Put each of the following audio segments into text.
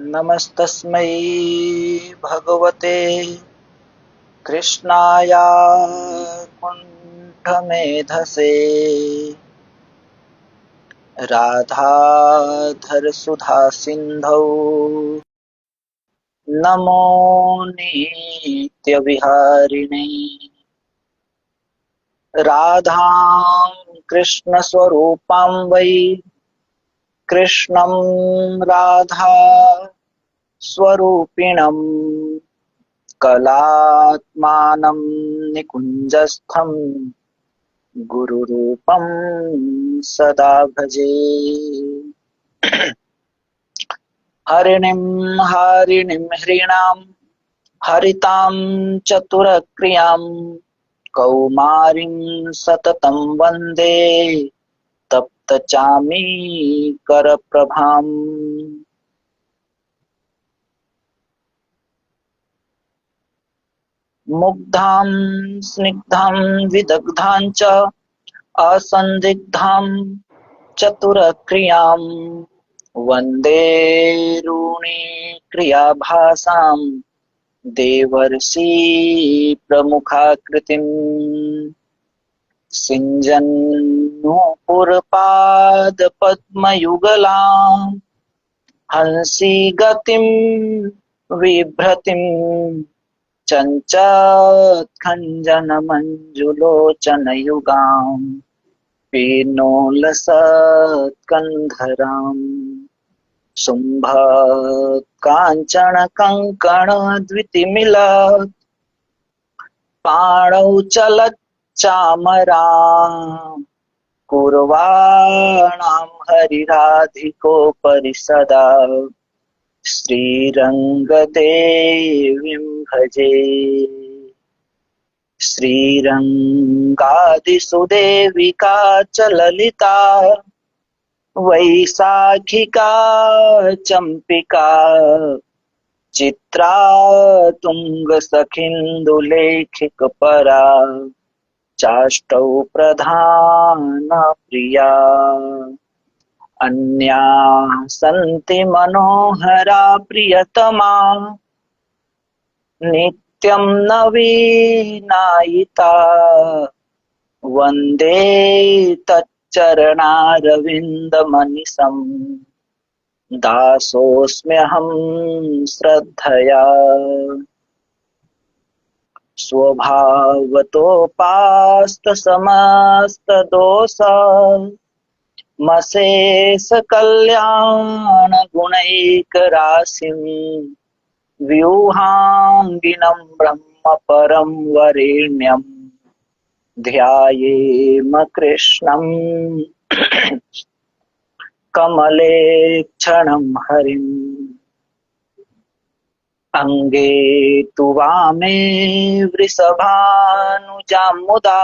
नमस्तस्मै भगवते कृष्णाय कुण्ठमेधसे राधाधरसुधासिन्धौ नमो नित्यविहारिणे राधां कृष्णस्वरूपां वै कृष्णं राधा स्वरूपिणम् कलात्मानं निकुञ्जस्थं गुरुरूपं सदा भजे। हरिणीं हारिणीं ह्रीणां हरितां चतुरक्रियां कौमारीं सततं वन्दे तप्तचामीकरप्रभाम्। मुग्धां स्निग्धां विदग्धां च असन्दिग्धां चतुरक्रियां वन्दे रुणीक्रियाभासां देवर्षि प्रमुखाकृतिम् सिञ्जन्नूपुरपादपद्मयुगलां हंसि गतिं बिभ्रतिं चञ्चत्खञ्जनमञ्जुलोचनयुगां पीनोलसत्कन्धराम् शुम्भत्काञ्चनकङ्कणद्वितिमिलत् पाणौ चलच्चामरां कुर्वाणां हरिराधिकोपरि सदा श्रीरङ्गदेवीं भजे। श्रीरङ्गादिसुदेविका च ललिता वैशाखिका चम्पिका चित्रा तुङ्गसखिन्दुलेखिकपरा चाष्टौ प्रधाना प्रिया अन्या सन्ति मनोहरा प्रियतमा नित्यं नवीनायिता वन्दे तच्चरणारविन्दमनिशम् दासोऽस्म्यहं श्रद्धया। स्वभावतोपास्तसमस्तदोष मशेष कल्याण गुणैकराशिं व्यूहाङ्गिनं ब्रह्म परं वरेण्यं ध्यायेम कृष्णं कमले क्षणं हरिम्। अंगे तु वामे वृषभानुजां मुदा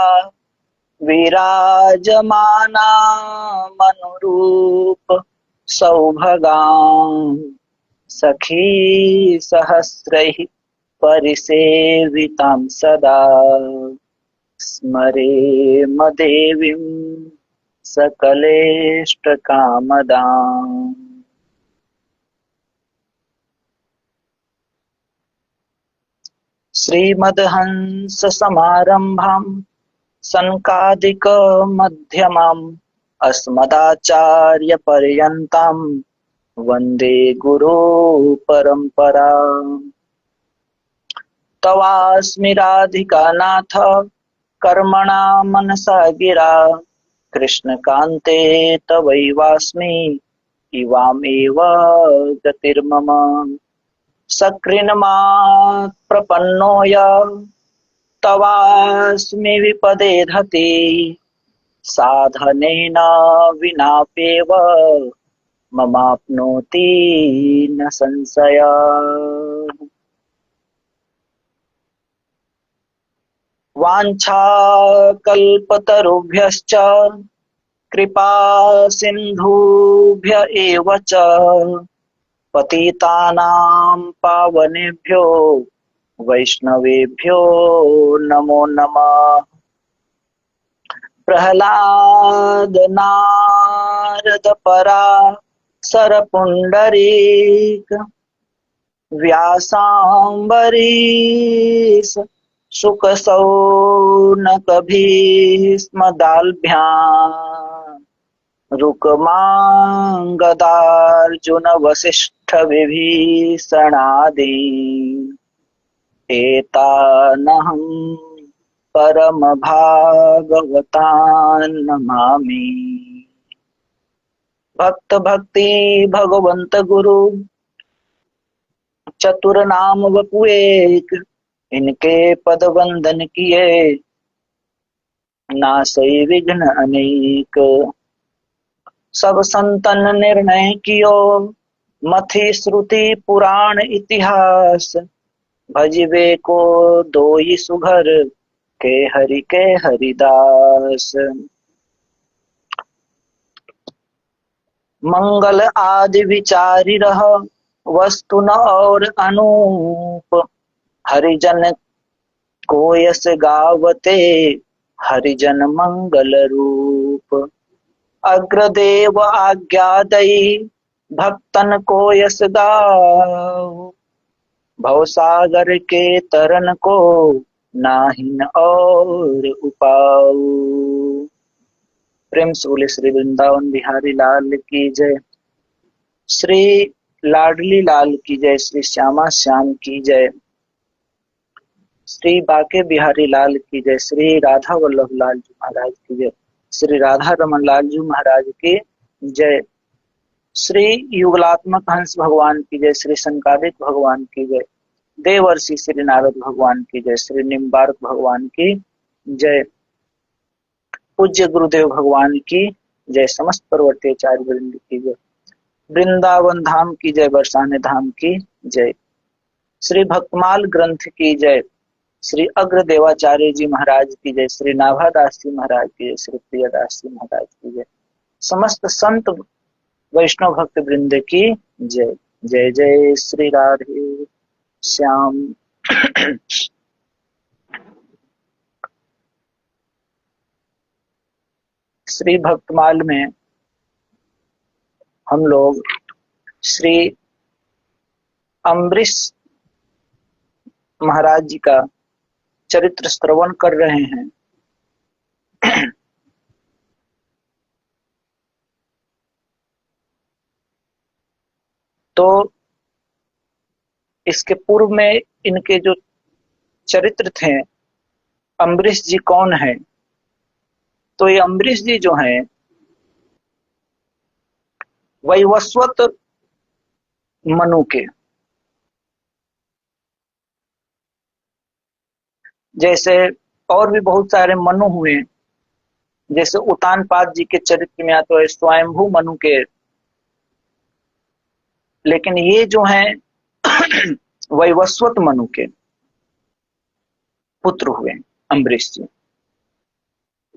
विराजमाना मनुरूप सौभगां सखी सहस्रैः परिसेवितां सदा स्मरेम देवीं सकलेष्टकामदाम्। श्रीमद्हंस समारंभां सनकादिक मध्यमाम् अस्मदाचार्यपर्यन्तां वन्दे गुरु परम्पराम्। तवास्मि राधिका नाथ कर्मणा मनसा गिरा कृष्णकान्ते तवैवास्मि इवामेव गतिर्मम। सकृन्मात् प्रपन्नोऽय तवास्मि विपदे धते साधनेन विनाप्येव ममाप्नोति न संशयः। वाञ्छाकल्पतरुभ्यश्च कृपा सिन्धुभ्य एव च पतितानां पावनेभ्यो वैष्णवेभ्यो नमो नमः। प्रह्लाद नारद पराशर पुंडरीक व्यासाम्बरीश शुकशौनकभीष्मदाल्भ्याम् रुक्माङ्गदार्जुन वसिष्ठ विभीषणादि एतानहं परमभागवतान् नमामि। भक्त भक्ति भगवंत गुरु चतुर नाम वपु एक, इनके पद वंदन किए नासई विघ्न अनेक। सब संतन निर्णय कियो मथि श्रुति पुराण इतिहास। भजिबे को दोई सुघर के हरिदास। मंगल आदि विचारी रह वस्तु न और अनूप। हरिजन को यस गावते हरिजन मंगल रूप। अग्रदेव आज्ञा दई भक्तन को यस गाओ। भवसागर के तरन को नाहिन और उपाऊ। प्रेम से बोले श्री वृंदावन बिहारी लाल की जय। श्री लाडली लाल की जय। श्री श्यामा श्याम की जय। श्री बाके बिहारी लाल की जय। श्री राधा वल्लभ लाल जी महाराज की जय। श्री राधा रमन लाल जी महाराज की जय। श्री युगलात्मक हंस भगवान की जय। श्री संकादिक भगवान की जय। देवर्षि श्री नारद भगवान की जय। श्री निम्बार्क भगवान की जय। पूज्य गुरुदेव भगवान की जय। समस्त पर्वतीय आचार्य वृंद की जय। वृंदावन धाम की जय। बरसाने धाम की जय। श्री भक्तमाल ग्रंथ की जय। श्री अग्र देवाचार्य जी महाराज की जय। श्री नाभादास जी महाराज की जय। श्री प्रियदास जी महाराज की जय। समस्त संत वैष्णव भक्त वृंद की जय। जय जय श्री राधे श्याम। श्री भक्तमाल में हम लोग श्री अम्बरीश महाराज जी का चरित्र श्रवण कर रहे हैं। तो इसके पूर्व में इनके जो चरित्र थे, अम्बरीश जी कौन है, तो ये अम्बरीश जी जो हैं वैवस्वत मनु के, जैसे और भी बहुत सारे मनु हुए, जैसे उतानपाद जी के चरित्र में आता है स्वयंभू मनु के, लेकिन ये जो हैं वैवस्वत मनु के पुत्र हुए अम्बरीश जी।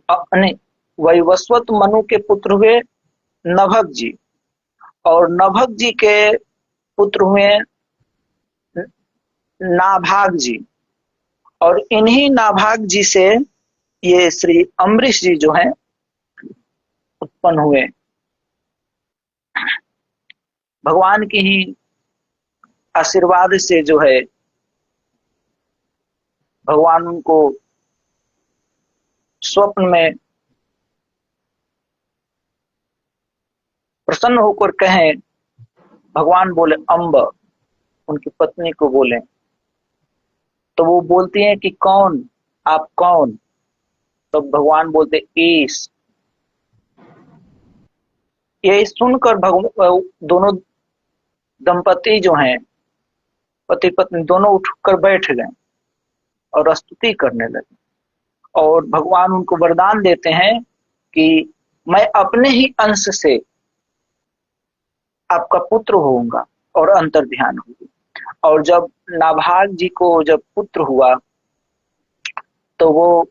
नहीं, वैवस्वत मनु के पुत्र हुए नभग जी, और नभग जी के पुत्र हुए नाभाग जी, और इन्हीं नाभाग जी से ये श्री अम्बरीश जी जो हैं उत्पन्न हुए। भगवान की ही आशीर्वाद से जो है भगवान उनको स्वप्न में प्रसन्न होकर कहें, भगवान बोले अम्ब, उनकी पत्नी को बोले, तो वो बोलती हैं कि कौन, आप कौन? तो भगवान बोलते ईश। ये सुनकर दोनों दंपति जो हैं, पति पत्नी दोनों उठकर बैठ गए और स्तुति करने लगे, और भगवान उनको वरदान देते हैं कि मैं अपने ही अंश से आपका पुत्र होऊंगा और अंतर्ध्यान होगी। और जब नाभाग जी को जब पुत्र हुआ तो वो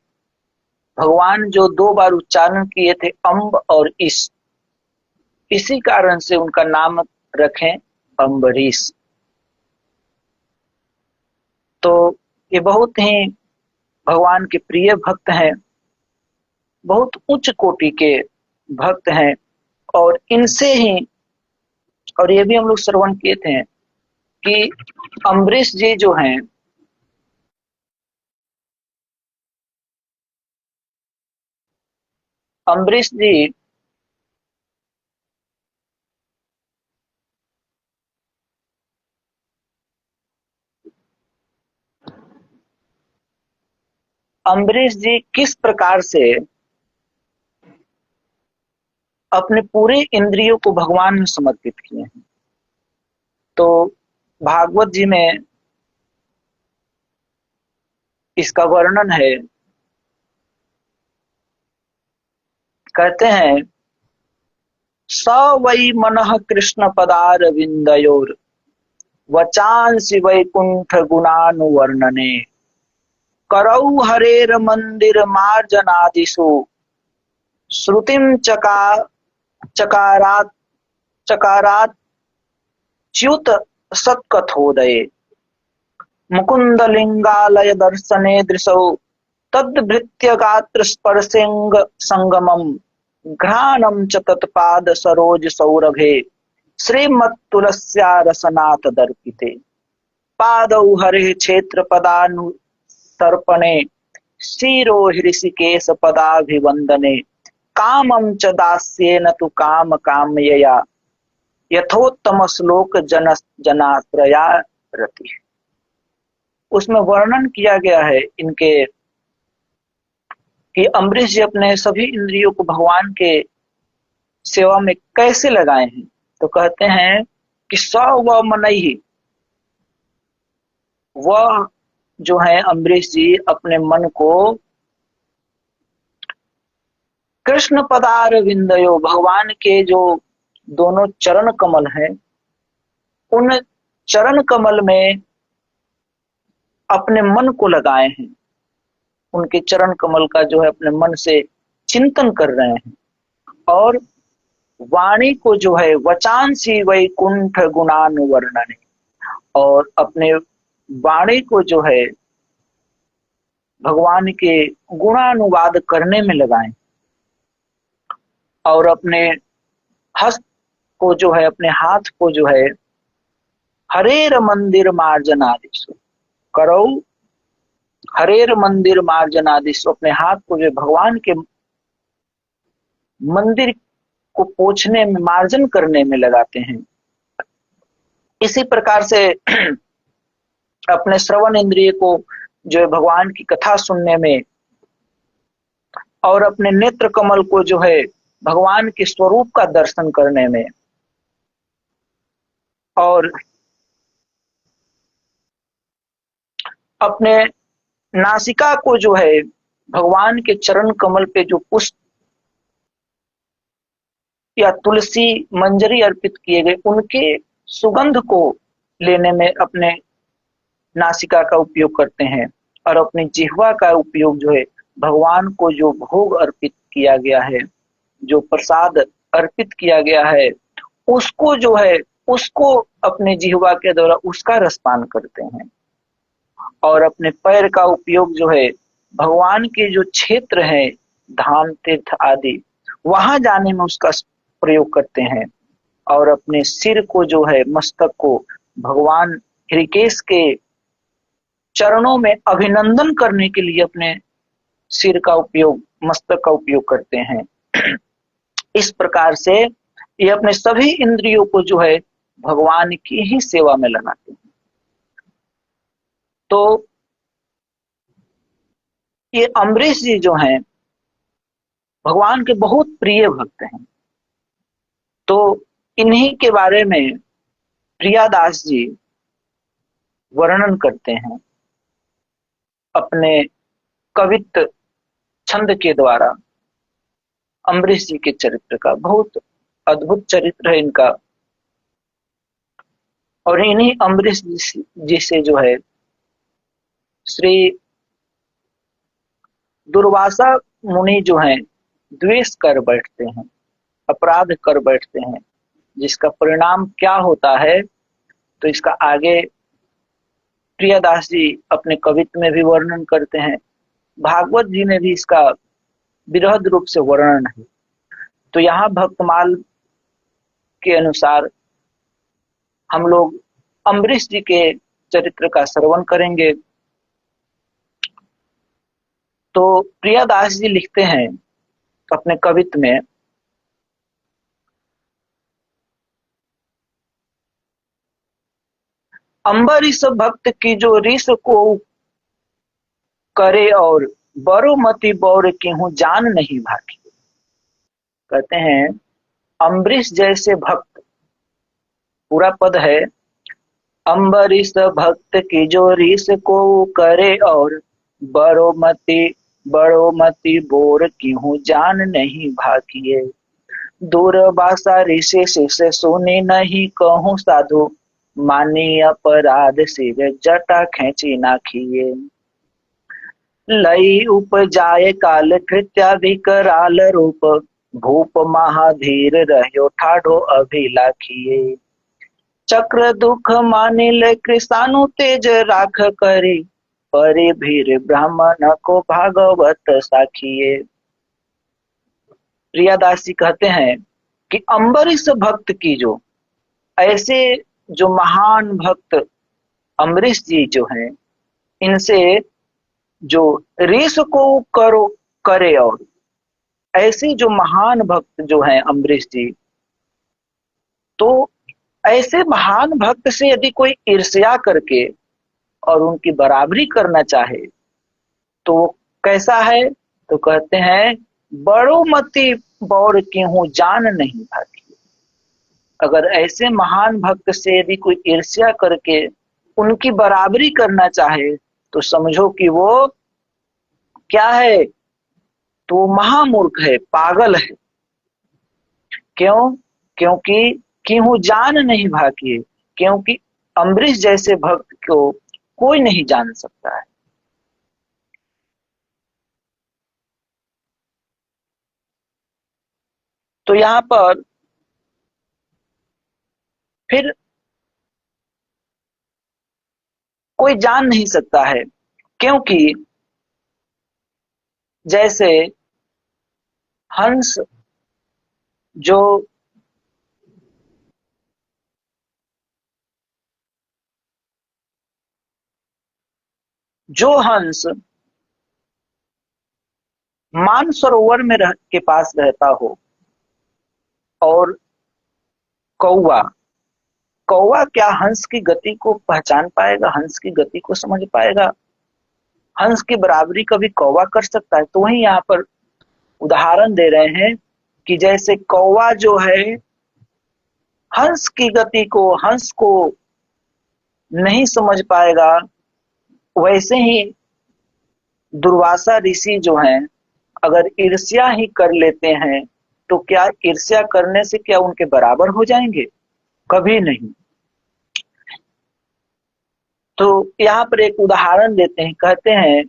भगवान जो 2 बार उच्चारण किए थे अम्ब और इस, इसी कारण से उनका नाम रखें अम्बरीश। तो ये बहुत ही भगवान के प्रिय भक्त हैं, बहुत उच्च कोटि के भक्त हैं, और इनसे ही, और ये भी हम लोग श्रवण किए थे कि अम्बरीश जी जो हैं, अम्बरीश जी अम्बरीश जी किस प्रकार से अपने पूरे इंद्रियों को भगवान में समर्पित किए हैं। तो भागवत जी में इसका वर्णन है। कहते हैं, स वै मनः कृष्ण पदारविंदयोर वचांसि वैकुंठ गुणानुवर्णने करौ हरेर मंदिर मार्जनादिषु श्रुतिम चकारात चकारात च्युत सत्कथोदये मुकुंदलिंगालय दर्शने दृशौ तद्भृत्य गात्र स्पर्शेंग संगमम घ्राणम च तत्पाद सरोज सौरभे श्रीमत्तुलस्या रसनाथ दर्पिते पादौ हरे क्षेत्र पदानुसर्पणे शिरो हृषिकेश पदाभिवंदने कामं च दास्येन तु काम कामयया यथोत्तम श्लोक जनाश्रया रति। उसमें वर्णन किया गया है इनके कि अम्बरीश जी अपने सभी इंद्रियों को भगवान के सेवा में कैसे लगाए हैं। तो कहते हैं कि स व मनई, वह जो है अम्बरीश जी अपने मन को कृष्ण पदार विंदयो, भगवान के जो दोनों चरण कमल हैं उन चरण कमल में अपने मन को लगाए हैं। उनके चरण कमल का जो है अपने मन से चिंतन कर रहे हैं और वाणी को जो है वचांसी वैकुंठ गुणानुवर्णने, और अपने वाणी को जो है भगवान के गुणानुवाद करने में लगाएं और अपने हस्त को जो है, अपने हाथ को जो है हरेर मंदिर मार्जनादिषु करो, हरेर मंदिर मार्जनादिषु, अपने हाथ को जो भगवान के मंदिर को पोछने में, मार्जन करने में लगाते हैं। इसी प्रकार से अपने श्रवण इंद्रिय को जो है भगवान की कथा सुनने में और अपने नेत्र कमल को जो है भगवान के स्वरूप का दर्शन करने में और अपने नासिका को जो है भगवान के चरण कमल पे जो पुष्प या तुलसी मंजरी अर्पित किए गए उनके सुगंध को लेने में अपने नासिका का उपयोग करते हैं और अपनी जिह्वा का उपयोग जो है भगवान को जो भोग अर्पित किया गया है, जो प्रसाद अर्पित किया गया है, उसको जो है उसको अपने जिह्वा के द्वारा उसका रसपान करते हैं और अपने पैर का उपयोग जो है भगवान के जो क्षेत्र है धाम तीर्थ आदि वहां जाने में उसका प्रयोग करते हैं और अपने सिर को जो है, मस्तक को भगवान हृकेश के चरणों में अभिनंदन करने के लिए अपने सिर का उपयोग, मस्तक का उपयोग करते हैं। इस प्रकार से ये अपने सभी इंद्रियों को जो है भगवान की ही सेवा में लगाते हैं। तो ये अम्बरीश जी जो हैं भगवान के बहुत प्रिय भक्त हैं। तो इन्हीं के बारे में प्रियादास जी वर्णन करते हैं अपने कवित्त छंद के द्वारा अम्बरीश जी के चरित्र का। बहुत अद्भुत चरित्र है इनका और इन्हीं अम्बरीश जी से जो है श्री दुर्वासा मुनि जो हैं द्वेष कर बैठते हैं, अपराध कर बैठते हैं, जिसका परिणाम क्या होता है तो इसका आगे प्रियदास जी अपने कवित्व में भी वर्णन करते हैं। भागवत जी में भी इसका विरहद रूप से वर्णन है। तो यहाँ भक्तमाल के अनुसार हम लोग अम्बरीश जी के चरित्र का श्रवण करेंगे। तो प्रियादास जी लिखते हैं अपने कवित्व में, अम्बरीश भक्त की जो रीस को करे और बरो मति बौर की हूँ जान नहीं भागी। कहते हैं अम्बरीश जैसे भक्त, पूरा पद है, अम्बरीश भक्त की जो रीस को करे और बड़ो मति बोर की हूँ जान नहीं भागिए। दूरबासा ऋषि शिष्य सुनी नहीं कहूँ साधु, मानी अपराध सिर जटा खेची नाखिए। लई उपजाए काल कृत्या विकराल रूप, भूप महाधीर रह्यो ठाढ़ो अभिलाखिए। चक्र दुख मानिल कृषाणु तेज राख करी, परि भीर ब्राह्मण को भागवत साखिए। प्रियादास जी कहते हैं कि अम्बरीश भक्त की जो, ऐसे जो महान भक्त अम्बरीश जी जो हैं, इनसे जो रीस को करो करे, और ऐसे जो महान भक्त जो हैं अम्बरीश जी, तो ऐसे महान भक्त से यदि कोई ईर्ष्या करके और उनकी बराबरी करना चाहे तो वो कैसा है? तो कहते हैं बड़ो मति बौर की हूँ जान नहीं भागी। अगर ऐसे महान भक्त से यदि कोई ईर्ष्या करके उनकी बराबरी करना चाहे तो समझो कि वो क्या है? तो वो महामूर्ख है, पागल है। क्यों? क्योंकि क्यों जान नहीं भागी, क्योंकि अम्बरीश जैसे भक्त को कोई नहीं जान सकता है। तो यहाँ पर फिर कोई जान नहीं सकता है, क्योंकि जैसे हंस जो जो हंस मानसरोवर में के पास रहता हो, और कौवा कौवा क्या हंस की गति को पहचान पाएगा? हंस की गति को समझ पाएगा? हंस की बराबरी कभी कौवा कर सकता है? तो वही यहाँ पर उदाहरण दे रहे हैं कि जैसे कौवा जो है हंस की गति को, हंस को नहीं समझ पाएगा, वैसे ही दुर्वासा ऋषि जो हैं अगर ईर्ष्या ही कर लेते हैं तो क्या ईर्ष्या करने से क्या उनके बराबर हो जाएंगे? कभी नहीं। तो यहाँ पर एक उदाहरण देते हैं, कहते हैं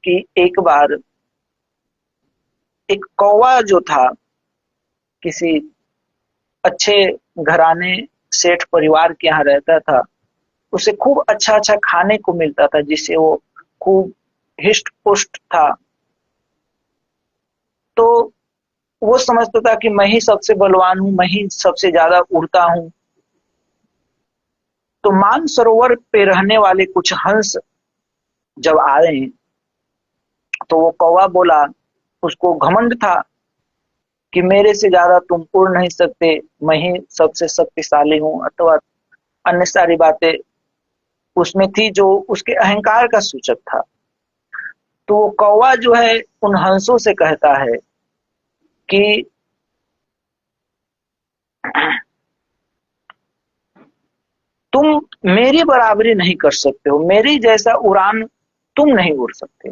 कि एक बार एक कौवा जो था किसी अच्छे घराने सेठ परिवार के यहाँ रहता था, उसे खूब अच्छा अच्छा खाने को मिलता था, जिससे वो खूब हिष्ट पुष्ट था। तो वो समझता था कि मैं ही सबसे बलवान हूं, मैं ही सबसे ज्यादा उड़ता हूं। तो मानसरोवर पे रहने वाले कुछ हंस जब आए तो वो कौवा बोला, उसको घमंड था कि मेरे से ज्यादा तुम उड़ नहीं सकते, मैं ही सबसे शक्तिशाली हूँ, अथवा अन्य सारी बातें उसमें थी जो उसके अहंकार का सूचक था। तो वो कौवा जो है उन हंसों से कहता है कि तुम मेरी बराबरी नहीं कर सकते हो, मेरी जैसा उड़ान तुम नहीं उड़ सकते।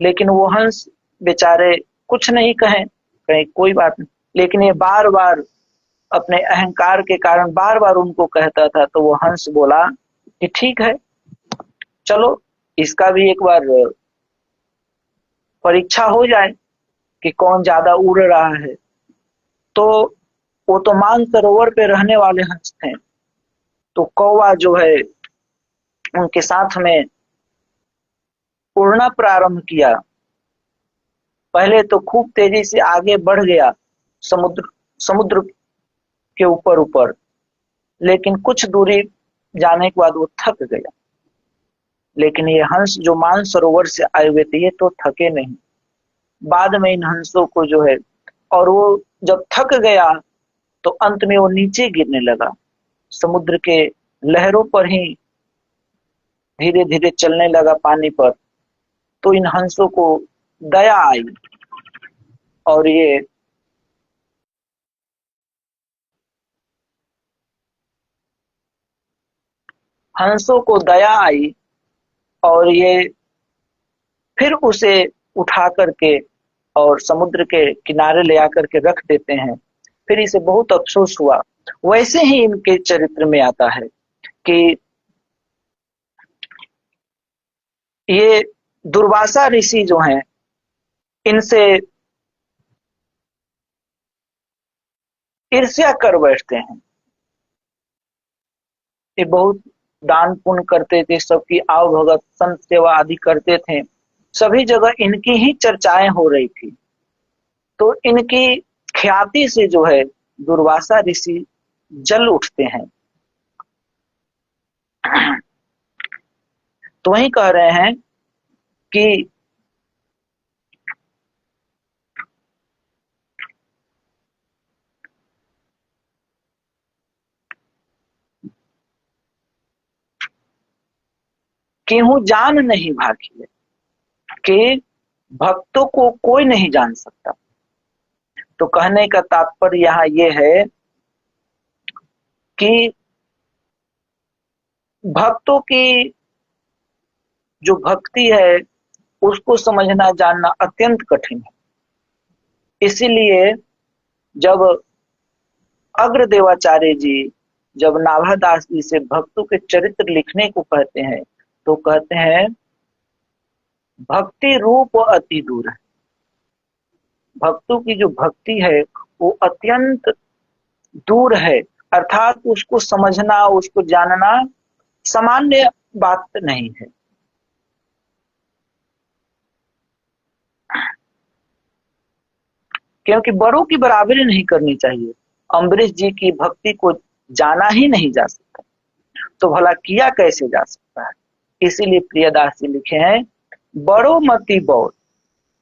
लेकिन वो हंस बेचारे कुछ नहीं कहें, कहीं कोई बात नहीं, लेकिन ये बार बार अपने अहंकार के कारण बार बार उनको कहता था। तो वो हंस बोला कि ठीक है, चलो इसका भी एक बार परीक्षा हो जाए कि कौन ज्यादा उड़ रहा है। तो वो तो मानसरोवर पे रहने वाले हंस थे, तो कौवा जो है उनके साथ में उड़ना प्रारंभ किया। पहले तो खूब तेजी से आगे बढ़ गया समुद्र समुद्र के ऊपर ऊपर, लेकिन कुछ दूरी जाने के बाद वो थक गया। लेकिन ये हंस जो मानसरोवर से आए हुए थे ये तो थके नहीं। बाद में इन हंसों को जो है, और वो जब थक गया तो अंत में वो नीचे गिरने लगा, समुद्र के लहरों पर ही धीरे धीरे चलने लगा पानी पर। तो इन हंसों को दया आई और ये हंसों को दया आई और ये फिर उसे उठा करके और समुद्र के किनारे ले आकर के रख देते हैं। फिर इसे बहुत अफसोस हुआ। वैसे ही इनके चरित्र में आता है कि ये दुर्वासा ऋषि जो हैं इनसे ईर्ष्या कर बैठते हैं। ये बहुत दान पुण्य करते थे, सबकी आव भगत संत सेवा आदि करते थे, सभी जगह इनकी ही चर्चाएं हो रही थी। तो इनकी ख्याति से जो है दुर्वासा ऋषि जल उठते हैं। तो वही कह रहे हैं कि केहू जान नहीं भागी कि भक्तों को कोई नहीं जान सकता। तो कहने का तात्पर्य यहाँ ये है कि भक्तों की जो भक्ति है उसको समझना जानना अत्यंत कठिन है। इसीलिए जब अग्रदेवाचार्य जी जब नाभादास जी से भक्तों के चरित्र लिखने को कहते हैं तो कहते हैं भक्ति रूप अति दूर है। भक्तों की जो भक्ति है वो अत्यंत दूर है, अर्थात उसको समझना उसको जानना सामान्य बात नहीं है। क्योंकि बड़ों की बराबरी नहीं करनी चाहिए। अम्बरीश जी की भक्ति को जाना ही नहीं जा सकता तो भला किया कैसे जा सकता है। इसीलिए प्रियदास जी लिखे हैं बड़ो मति बौर,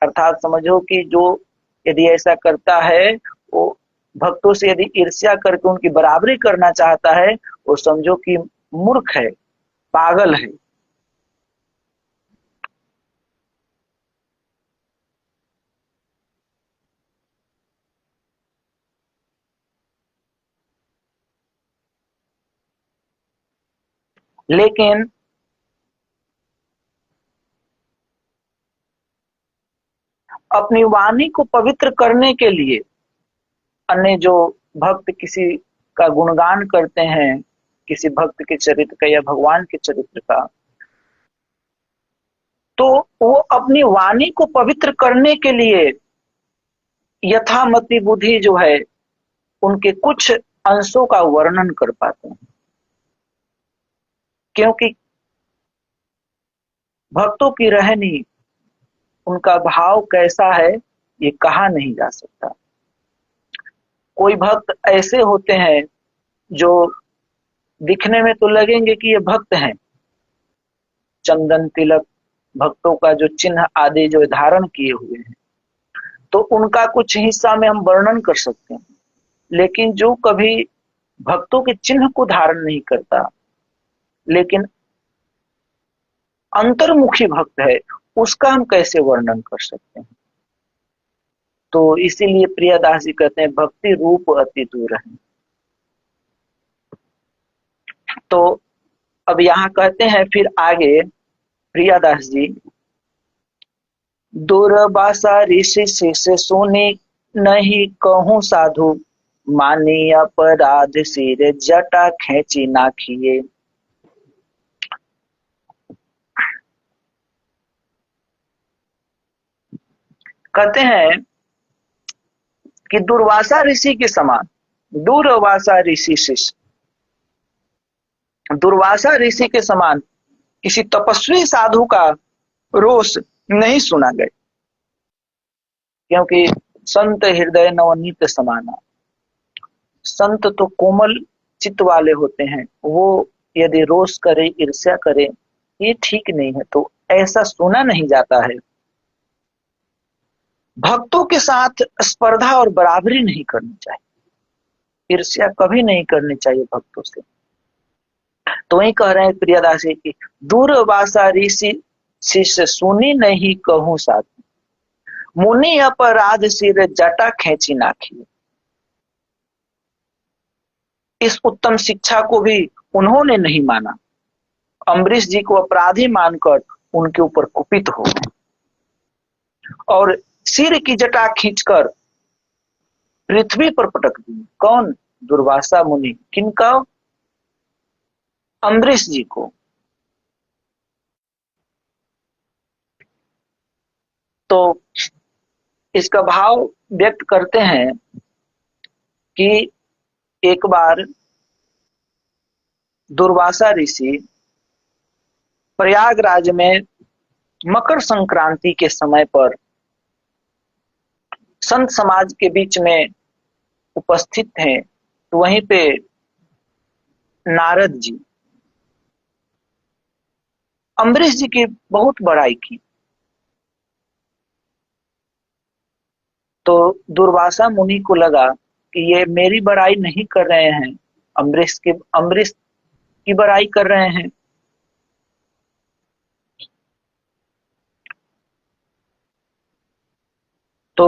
अर्थात समझो कि जो यदि ऐसा करता है वो भक्तों से यदि ईर्ष्या करके उनकी बराबरी करना चाहता है वो समझो कि मूर्ख है, पागल है। लेकिन अपनी वाणी को पवित्र करने के लिए अन्य जो भक्त किसी का गुणगान करते हैं, किसी भक्त के चरित्र का या भगवान के चरित्र का, तो वो अपनी वाणी को पवित्र करने के लिए यथामति बुद्धि जो है उनके कुछ अंशों का वर्णन कर पाते हैं। क्योंकि भक्तों की रहनी, उनका भाव कैसा है ये कहा नहीं जा सकता। कोई भक्त ऐसे होते हैं जो दिखने में तो लगेंगे कि ये भक्त हैं, चंदन तिलक भक्तों का जो चिन्ह आदि जो धारण किए हुए हैं, तो उनका कुछ हिस्सा में हम वर्णन कर सकते हैं। लेकिन जो कभी भक्तों के चिन्ह को धारण नहीं करता लेकिन अंतर्मुखी भक्त है उसका हम कैसे वर्णन कर सकते हैं। तो इसीलिए प्रियदास जी कहते हैं भक्ति रूप अति दूर है। तो अब यहाँ कहते हैं फिर आगे प्रियदास जी दुर्वासा ऋषि शिष्य सुनी नहीं कहूं साधु मानी अपराध सिर जटा खेची नाखिए। कहते हैं कि दुर्वासा ऋषि के समान, दुर्वासा ऋषि शिष्य, दुर्वासा ऋषि के समान किसी तपस्वी साधु का रोष नहीं सुना गया। क्योंकि संत हृदय नवनीत समाना, संत तो कोमल चित्त वाले होते हैं, वो यदि रोष करे, ईर्ष्या करे, ये ठीक नहीं है। तो ऐसा सुना नहीं जाता है। भक्तों के साथ स्पर्धा और बराबरी नहीं करनी चाहिए, ईर्ष्या कभी नहीं करनी चाहिए भक्तों से। तो वही कह रहे हैं प्रियदास जी की, दूरवासा ऋषि शिष्य सुनी नहीं कहूं साधु, मुनि अपराध सिर जटा खींची नाखी। इस उत्तम शिक्षा को भी उन्होंने नहीं माना, अम्बरीश जी को अपराधी मानकर उनके ऊपर कुपित हो गए और सिर की जटा खींचकर पृथ्वी पर पटक दी। कौन? दुर्वासा मुनि। किनका? अम्बरीश जी को। तो इसका भाव व्यक्त करते हैं कि एक बार दुर्वासा ऋषि प्रयागराज में मकर संक्रांति के समय पर संत समाज के बीच में उपस्थित हैं। तो वहीं पे नारद जी अम्बरीश जी की बहुत बड़ाई की। तो दुर्वासा मुनि को लगा कि ये मेरी बड़ाई नहीं कर रहे हैं, अम्बरीश की बड़ाई कर रहे हैं। तो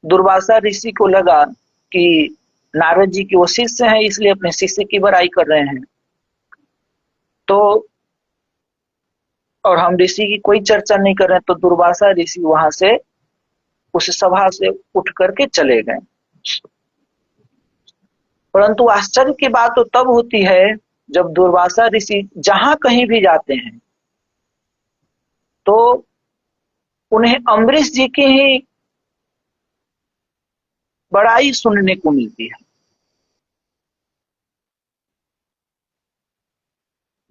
दुर्वासा ऋषि को लगा कि नारद जी के वो शिष्य हैं, इसलिए अपने शिष्य की बड़ाई कर रहे हैं। तो और हम ऋषि की कोई चर्चा नहीं कर रहे हैं। तो दुर्वासा ऋषि वहां से, उस सभा से उठ करके चले गए। परंतु आश्चर्य की बात तो तब होती है जब दुर्वासा ऋषि जहां कहीं भी जाते हैं तो उन्हें अम्बरीश जी की ही बड़ाई सुनने को मिलती है,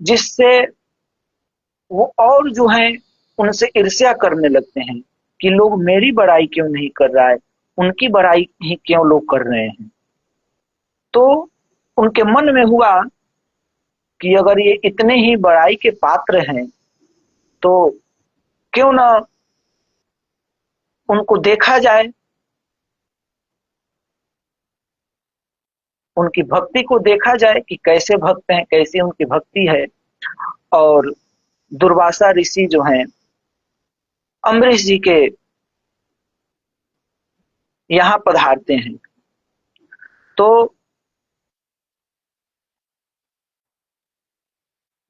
जिससे वो और जो है उनसे ईर्ष्या करने लगते हैं कि लोग मेरी बड़ाई क्यों नहीं कर रहा है, उनकी बड़ाई ही क्यों लोग कर रहे हैं। तो उनके मन में हुआ कि अगर ये इतने ही बड़ाई के पात्र हैं तो क्यों ना उनको देखा जाए, उनकी भक्ति को देखा जाए कि कैसे भक्त हैं, कैसी उनकी भक्ति है। और दुर्वासा ऋषि जो हैं अम्बरीश जी के यहाँ पधारते हैं। तो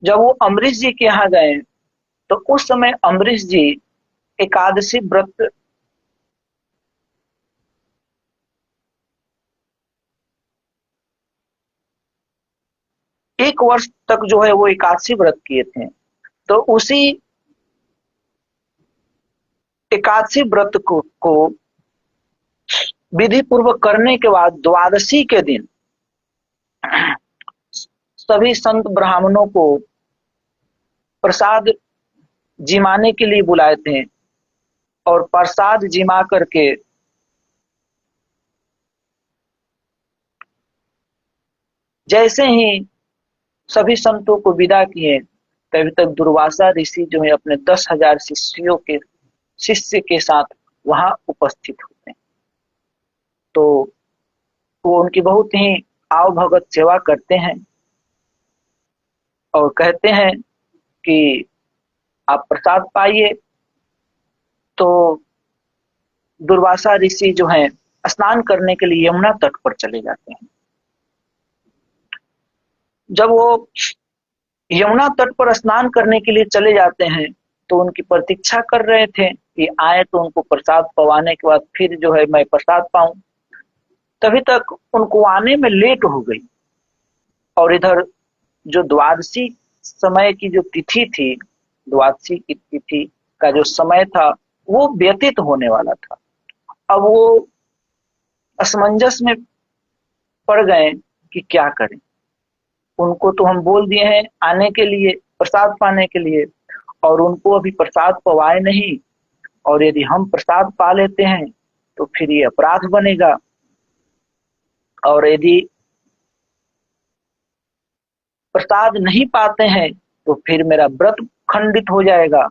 जब वो अम्बरीश जी के यहाँ गए तो उस समय अम्बरीश जी एकादशी व्रत एक वर्ष तक जो है वो एकादशी व्रत किए थे। तो उसी एकादशी व्रत को विधि पूर्वक करने के बाद द्वादशी के दिन सभी संत ब्राह्मणों को प्रसाद जिमाने के लिए बुलाए थे और प्रसाद जिमा करके जैसे ही सभी संतों को विदा किए तभी तक दुर्वासा ऋषि जो है अपने 10,000 शिष्य के साथ वहां उपस्थित होते हैं। तो वो उनकी बहुत ही आव भगत सेवा करते हैं और कहते हैं कि आप प्रसाद पाइए। तो दुर्वासा ऋषि जो है स्नान करने के लिए यमुना तट पर चले जाते हैं। जब वो यमुना तट पर स्नान करने के लिए चले जाते हैं तो उनकी प्रतीक्षा कर रहे थे कि आए तो उनको प्रसाद पवाने के बाद फिर जो है मैं प्रसाद पाऊं। तभी तक उनको आने में लेट हो गई और इधर जो द्वादशी समय की जो तिथि थी, द्वादशी की तिथि का जो समय था वो व्यतीत होने वाला था। अब वो असमंजस में पड़ गए कि क्या करें। उनको तो हम बोल दिए हैं आने के लिए, प्रसाद पाने के लिए, और उनको अभी प्रसाद पवाए नहीं। और यदि हम प्रसाद पा लेते हैं तो फिर ये अपराध बनेगा, और यदि प्रसाद नहीं पाते हैं तो फिर मेरा व्रत खंडित हो जाएगा।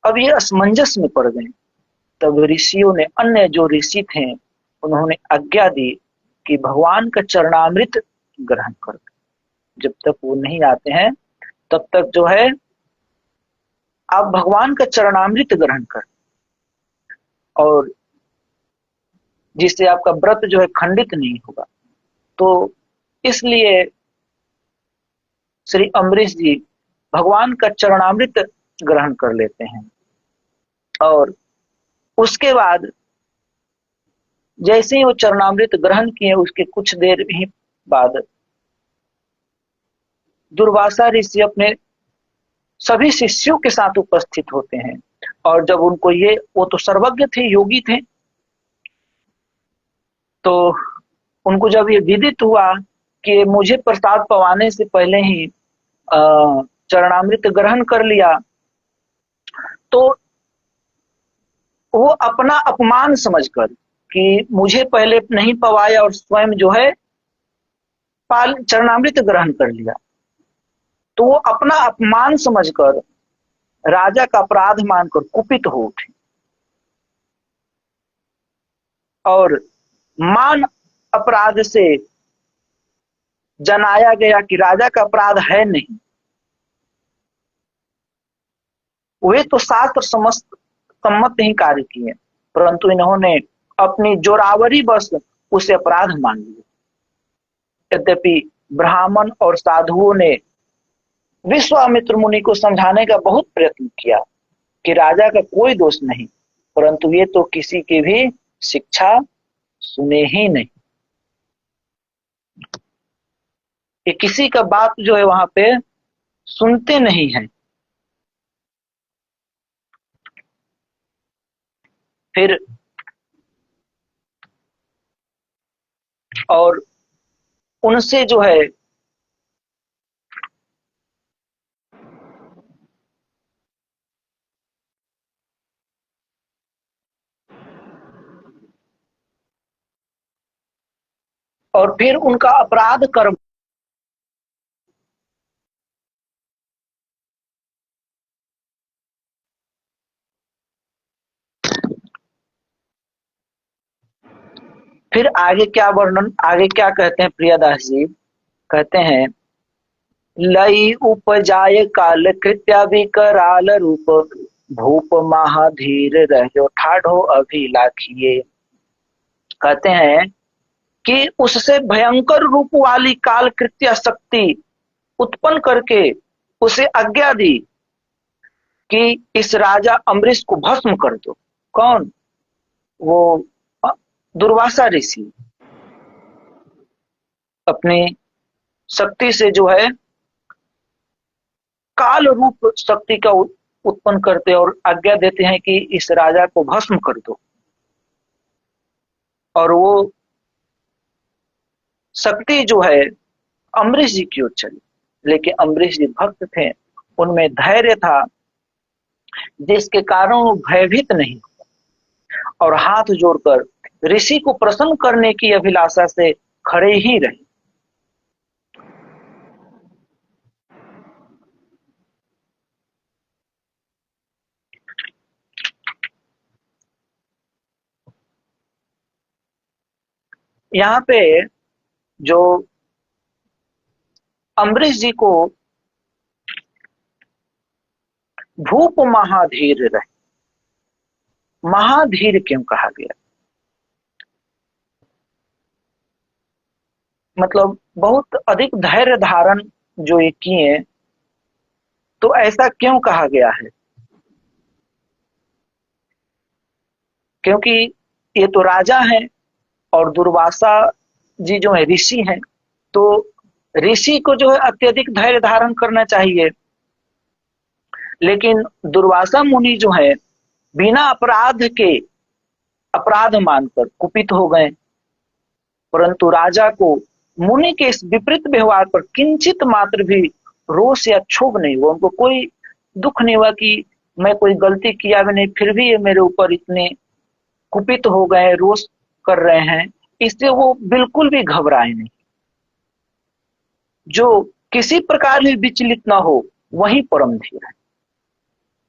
अब ये असमंजस में पड़ गए। तब ऋषियों ने, अन्य जो ऋषि थे, उन्होंने आज्ञा दी कि भगवान का चरणामृत ग्रहण कर। जब तक वो नहीं आते हैं तब तक जो है आप भगवान का चरणामृत ग्रहण कर, और जिससे आपका व्रत जो है खंडित नहीं होगा। तो इसलिए श्री अम्बरीश जी भगवान का चरणामृत ग्रहण कर लेते हैं। और उसके बाद जैसे ही वो चरणामृत ग्रहण किए, उसके कुछ देर ही बाद दुर्वासा ऋषि अपने सभी शिष्यों के साथ उपस्थित होते हैं। और जब उनको ये, वो तो सर्वज्ञ थे, योगी थे, तो उनको जब ये विदित हुआ कि मुझे प्रसाद पवाने से पहले ही चरणामृत ग्रहण कर लिया, तो वो अपना अपमान समझकर कि मुझे पहले नहीं पवाया और स्वयं जो है चरणामृत ग्रहण कर लिया, तो वो अपना अपमान समझकर राजा का अपराध मानकर कुपित हो उठे और मान अपराध से जनाया गया कि राजा का अपराध है नहीं, वे तो शास्त्र समस्त सम्मत ही कार्य किए, परंतु इन्होंने अपनी जोरावरी बस उसे अपराध मान लिया। यद्यपि ब्राह्मण और साधुओं ने विश्वामित्र मुनि को समझाने का बहुत प्रयत्न किया कि राजा का कोई दोष नहीं, परंतु ये तो किसी की भी शिक्षा सुने ही नहीं। ये किसी का बात जो है वहां पे सुनते नहीं है। फिर और उनसे जो है और फिर उनका अपराध कर्म फिर आगे क्या वर्णन, आगे क्या कहते हैं प्रियदास जी, कहते हैं लई उपजाय काल कृत्या विकराल रूप भूप महाधीर रहो ठाढ़ो अभिलाखिए। कहते हैं कि उससे भयंकर रूप वाली काल कृत्या शक्ति उत्पन्न करके उसे आज्ञा दी कि इस राजा अम्बरीश को भस्म कर दो। कौन? वो दुर्वासा ऋषि अपनी शक्ति से जो है काल रूप शक्ति का उत्पन्न करते और आज्ञा देते हैं कि इस राजा को भस्म कर दो। और वो शक्ति जो है अम्बरीश जी की ओर चली, लेकिन अम्बरीश जी भक्त थे, उनमें धैर्य था, जिसके कारण वो भयभीत नहीं और हाथ जोड़कर ऋषि को प्रसन्न करने की अभिलाषा से खड़े ही रहे। यहाँ पे जो अम्बरीश जी को भूप महाधीर रहे, महाधीर क्यों कहा गया? मतलब बहुत अधिक धैर्य धारण जो ये किए, तो ऐसा क्यों कहा गया है? क्योंकि ये तो राजा हैं और दुर्वासा जी जो है ऋषि हैं, तो ऋषि को जो है अत्यधिक धैर्य धारण करना चाहिए। लेकिन दुर्वासा मुनि जो है बिना अपराध के अपराध मानकर कुपित हो गए, परंतु राजा को मुनि के इस विपरीत व्यवहार पर किंचित मात्र भी रोष या क्षोभ नहीं हुआ। उनको कोई दुख नहीं हुआ कि मैं कोई गलती किया भी नहीं, फिर भी ये मेरे ऊपर इतने कुपित हो गए, रोष कर रहे हैं। इससे वो बिल्कुल भी घबराए नहीं। जो किसी प्रकार भी विचलित न हो, वही परम धीर है।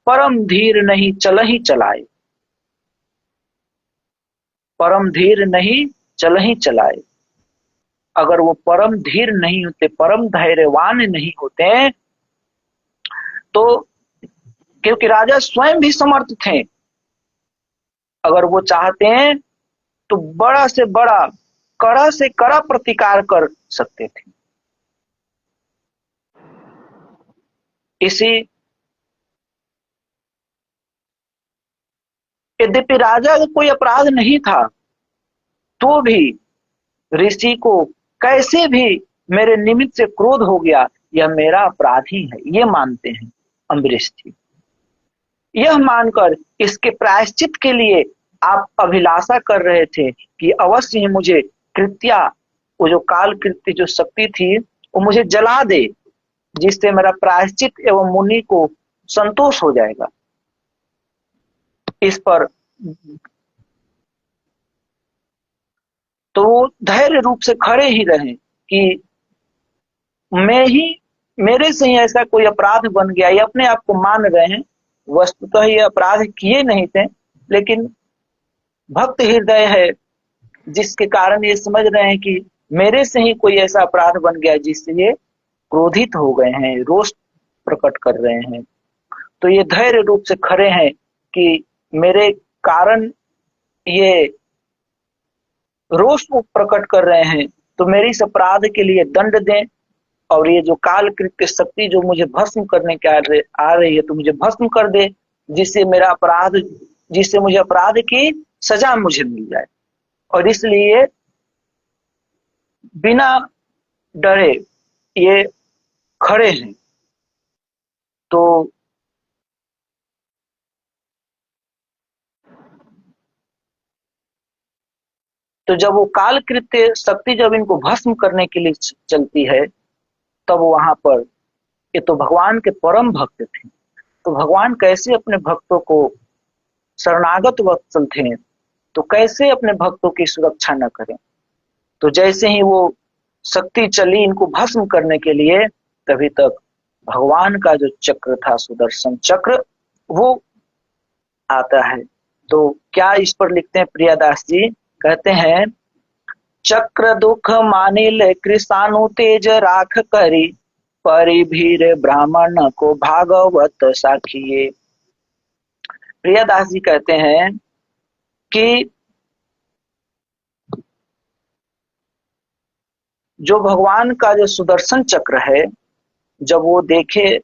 परम धीर नहीं चल ही चलाए, परम धीर नहीं चल ही चलाए। अगर वो परम धीर नहीं होते, परम धैर्यवान नहीं होते, तो क्योंकि राजा स्वयं भी समर्थ थे, अगर वो चाहते हैं तो बड़ा से बड़ा, कड़ा से कड़ा प्रतिकार कर सकते थे। इसी यद्यपि राजा का कोई अपराध नहीं था, तो भी ऋषि को कैसे भी मेरे निमित्त से क्रोध हो गया, यह मेरा अपराध ही है, ये मानते हैं अम्बरीश जी। यह मानकर इसके प्रायश्चित के लिए आप अभिलाषा कर रहे थे कि अवश्य ही मुझे कृत्या, वो जो काल कृत्य जो शक्ति थी, वो मुझे जला दे, जिससे मेरा प्रायश्चित एवं मुनि को संतोष हो जाएगा। इस पर तो वो धैर्य रूप से खड़े ही रहे कि मैं ही, मेरे से ही ऐसा कोई अपराध बन गया। ये अपने आप को मान रहे हैं, वस्तुतः ये अपराध किए नहीं थे, लेकिन भक्त हृदय है जिसके कारण ये समझ रहे हैं कि मेरे से ही कोई ऐसा अपराध बन गया जिससे ये क्रोधित हो गए हैं, रोष प्रकट कर रहे हैं। तो ये धैर्य रूप से खड़े हैं कि मेरे कारण ये रोष को प्रकट कर रहे हैं, तो मेरी इस अपराध के लिए दंड दें, और ये जो काल कृत्य शक्ति जो मुझे भस्म करने के आ रही है, तो मुझे भस्म कर दे, जिससे मेरा अपराध, जिससे मुझे अपराध की सजा मुझे मिल जाए। और इसलिए बिना डरे ये खड़े हैं। तो तो जब वो काल कृत्य शक्ति जब इनको भस्म करने के लिए चलती है, तब वहां पर, ये तो भगवान के परम भक्त थे, तो भगवान कैसे अपने भक्तों को, शरणागत वत्सल थे, तो कैसे अपने भक्तों की सुरक्षा न करें। तो जैसे ही वो शक्ति चली इनको भस्म करने के लिए, तभी तक भगवान का जो चक्र था, सुदर्शन चक्र, वो आता है। तो क्या इस पर लिखते हैं प्रियादास जी, कहते हैं, चक्र दुख मानिल कृषाणु तेज राख करी, परिभीर ब्राह्मण को भागवत साखिए। प्रियादास जी कहते हैं कि जो भगवान का जो सुदर्शन चक्र है, जब वो देखे,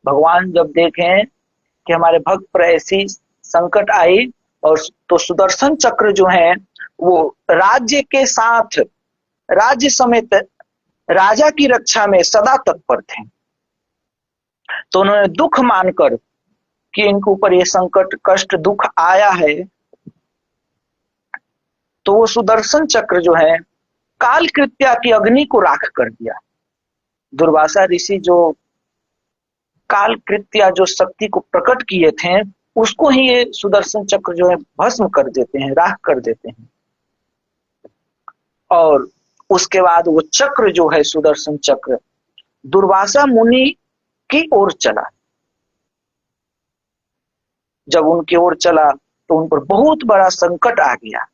भगवान जब देखें कि हमारे भक्त पर ऐसी संकट आई, और तो सुदर्शन चक्र जो है वो राज्य के साथ, राज्य समेत राजा की रक्षा में सदा तत्पर थे। तो उन्होंने दुख मानकर कि इनके ऊपर ये संकट, कष्ट, दुख आया है, तो वो सुदर्शन चक्र जो है काल कृत्या की अग्नि को राख कर दिया। दुर्वासा ऋषि जो काल कृत्या जो शक्ति को प्रकट किए थे, उसको ही ये सुदर्शन चक्र जो है भस्म कर देते हैं, राख कर देते हैं। और उसके बाद वो चक्र जो है सुदर्शन चक्र दुर्वासा मुनि की ओर चला। जब उनकी ओर चला तो उन पर बहुत बड़ा संकट आ गया,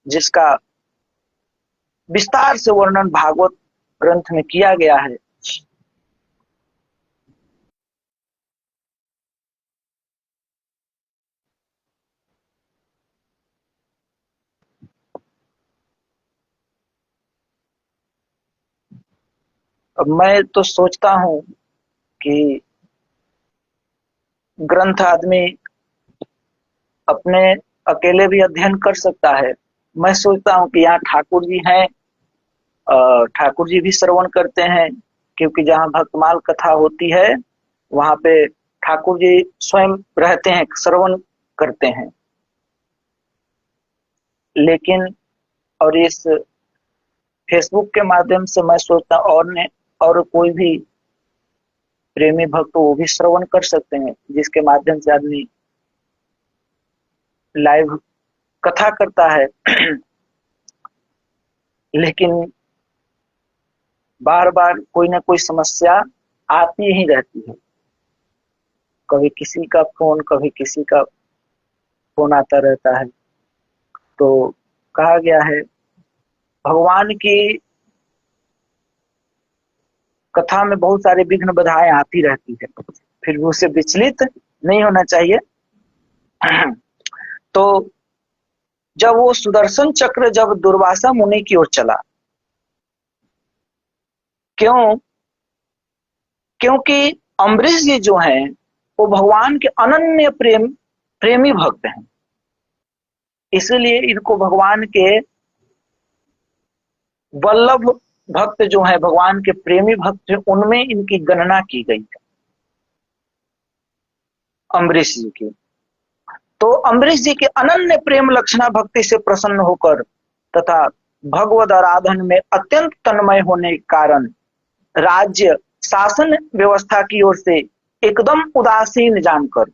जिसका विस्तार से वर्णन भागवत ग्रंथ में किया गया है। अब मैं तो सोचता हूँ कि ग्रंथ आदमी अपने अकेले भी अध्ययन कर सकता है। मैं सोचता हूँ कि यहाँ ठाकुर जी हैं, ठाकुर जी भी श्रवण करते हैं, क्योंकि जहाँ भक्तमाल कथा होती है वहां पे ठाकुर जी स्वयं रहते हैं, श्रवण करते हैं। लेकिन और इस फेसबुक के माध्यम से मैं सोचता, और ने और कोई भी प्रेमी भक्त वो भी श्रवण कर सकते हैं, जिसके माध्यम से आदमी लाइव कथा करता है। लेकिन बार बार कोई ना कोई समस्या आती ही रहती है। कभी किसी का फोन, कभी किसी का फोन आता रहता है। तो कहा गया है भगवान की कथा में बहुत सारे विघ्न बाधाएं आती रहती है, फिर भी उससे विचलित नहीं होना चाहिए। तो जब वो सुदर्शन चक्र जब दुर्वासा मुनि की ओर चला, क्यों? क्योंकि अम्बरीश जी जो हैं वो भगवान के अनन्य प्रेमी भक्त हैं, इसलिए इनको भगवान के वल्लभ भक्त जो है, भगवान के प्रेमी भक्त, उनमें इनकी गणना की गई है अम्बरीश जी की। तो अम्बरीश जी के अनन्य प्रेम लक्षणा भक्ति से प्रसन्न होकर तथा भगवद आराधन में अत्यंत तन्मय होने के कारण राज्य शासन व्यवस्था की ओर से एकदम उदासीन जानकर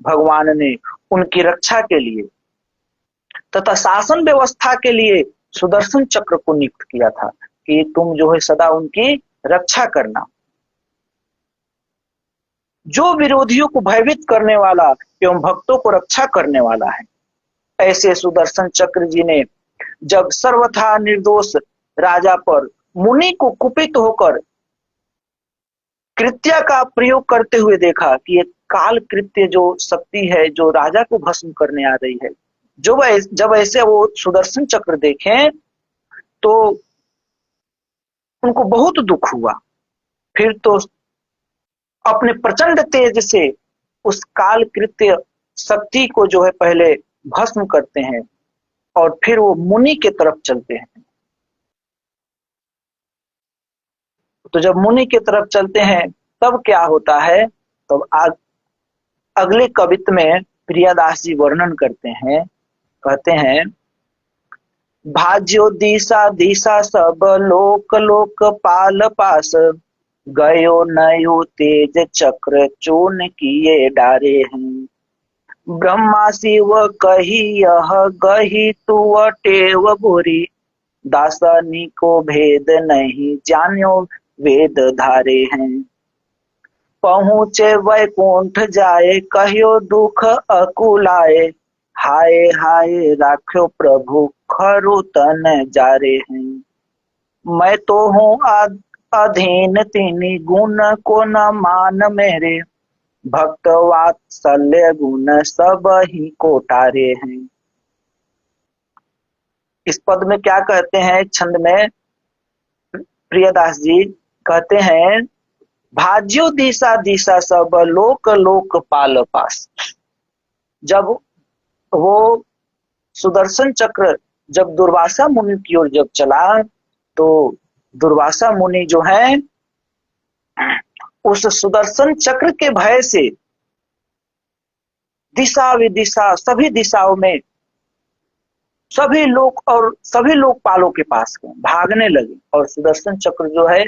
भगवान ने उनकी रक्षा के लिए तथा शासन व्यवस्था के लिए सुदर्शन चक्र को नियुक्त किया था कि तुम जो है सदा उनकी रक्षा करना। जो विरोधियों को भयभीत करने वाला एवं भक्तों को रक्षा करने वाला है, ऐसे सुदर्शन चक्र जी ने जब सर्वथा निर्दोष राजा पर मुनि को कुपित होकर कृत्या का प्रयोग करते हुए देखा कि एक काल कृत्य जो शक्ति है जो राजा को भस्म करने आ रही है, जब ऐसे वो सुदर्शन चक्र देखें तो उनको बहुत दुख हुआ। फिर तो अपने प्रचंड तेज से उस काल कृत्य शक्ति को जो है पहले भस्म करते हैं और फिर वो मुनि के तरफ चलते हैं। तो जब मुनि के तरफ चलते हैं तब क्या होता है, तब अगले कवित में प्रियादास जी वर्णन करते हैं, कहते हैं भाज्यो दिशा दिशा सब लोक लोक पाल पास, गयो नयो तेज चक्र चून किए डारे हैं। ब्रह्मा शिव कही यह गही तू टेव बुरी, दासनी को भेद नहीं जान्यो वेद धारे हैं। पहुँचे वैकुंठ जाए कहियो दुख अकुलाए, हाय हाय राख्यो प्रभु खरु तन जारे हैं। मैं तो हूँ अधीन तिनी गुण को न मान मेरे, भक्त वात्सल्य गुण सब ही को टारे हैं। इस पद में क्या कहते हैं, छंद में प्रियदास जी कहते हैं भाज्यो दिशा दिशा सब लोक लोक पाल पास। जब वो सुदर्शन चक्र जब दुर्वासा मुनि की ओर जब चला तो दुर्वासा मुनि जो है उस सुदर्शन चक्र के भय से दिशा विदिशा सभी दिशाओं में सभी लोग पालों के पास गए, भागने लगे और सुदर्शन चक्र जो है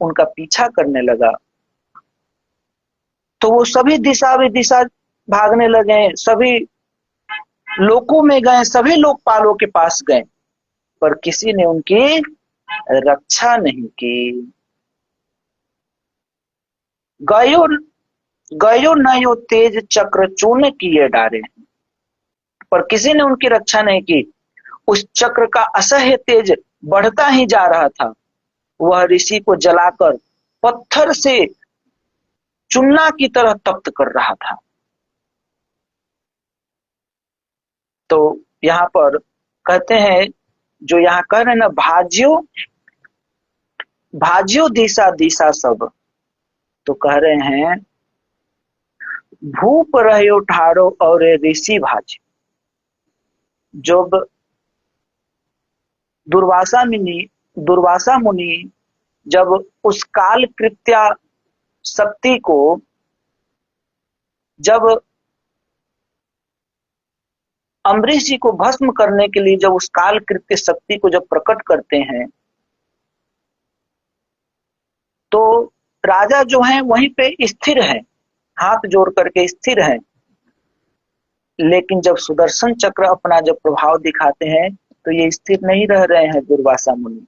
उनका पीछा करने लगा। तो वो सभी दिशा विदिशा भागने लगे, सभी लोकों में गए, सभी लोकपालों के पास गए, पर किसी ने उनकी रक्षा नहीं की। गयो गयो नयो तेज चक्र चूर्ण किए डारे, पर किसी ने उनकी रक्षा नहीं की। उस चक्र का असह्य तेज बढ़ता ही जा रहा था, वह ऋषि को जलाकर पत्थर से चूना की तरह तप्त कर रहा था। तो यहाँ पर कहते हैं, जो यहाँ कह रहे हैं ना, भाज्यो दिशा दिशा सब, तो कह रहे हैं भूप रहे ठाड़ो और ऋषि भाज। जब दुर्वासा मुनि जब उस काल कृत्या शक्ति को जब अम्बरीश जी को भस्म करने के लिए जब उस काल कृत्य शक्ति को जब प्रकट करते हैं तो राजा जो हैं वहीं पे स्थिर हैं, हाथ जोड़ करके स्थिर हैं। लेकिन जब सुदर्शन चक्र अपना जब प्रभाव दिखाते हैं तो ये स्थिर नहीं रह रहे हैं दुर्वासा मुनि,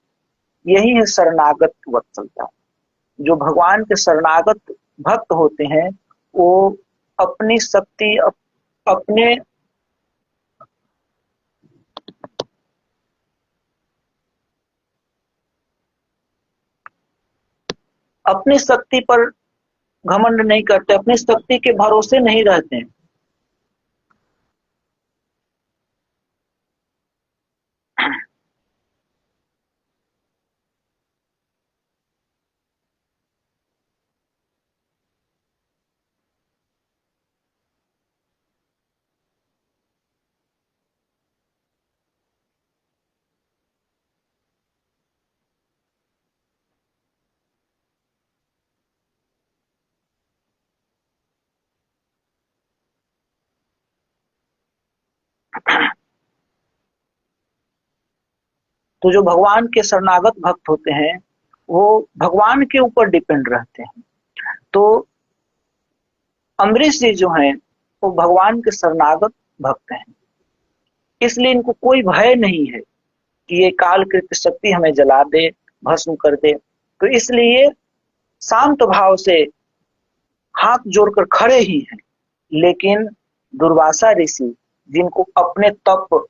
यही है शरणागत वत्सलता। जो भगवान के शरणागत भक्त होते हैं वो अपनी शक्ति अपने अपनी शक्ति पर घमंड नहीं करते, अपनी शक्ति के भरोसे नहीं रहते हैं। तो जो भगवान के शरणागत भक्त होते हैं वो भगवान के ऊपर डिपेंड रहते हैं। तो अम्बरीश जी जो हैं वो भगवान के शरणागत भक्त हैं, इसलिए इनको कोई भय नहीं है कि ये काल कृत्य शक्ति हमें जला दे, भस्म कर दे। तो इसलिए शांत भाव से हाथ जोड़कर खड़े ही हैं। लेकिन दुर्वासा ऋषि जिनको अपने तप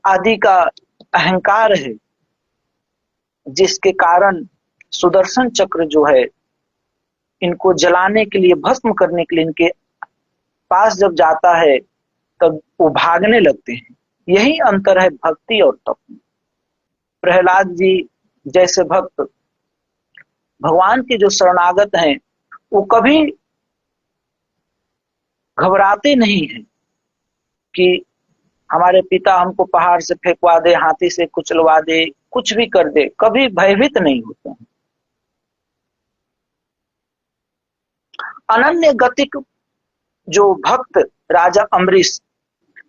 आदि का अहंकार है, जिसके कारण सुदर्शन चक्र जो है इनको जलाने के लिए, भस्म करने के लिए इनके पास जब जाता है तब वो भागने लगते हैं। यही अंतर है भक्ति और तप में। प्रहलाद जी जैसे भक्त भगवान के जो शरणागत हैं वो कभी घबराते नहीं हैं कि हमारे पिता हमको पहाड़ से फेंकवा दे, हाथी से कुचलवा दे, कुछ भी कर दे, कभी भयभीत नहीं होते हैं। अनन्य गतिक जो भक्त राजा अम्बरीश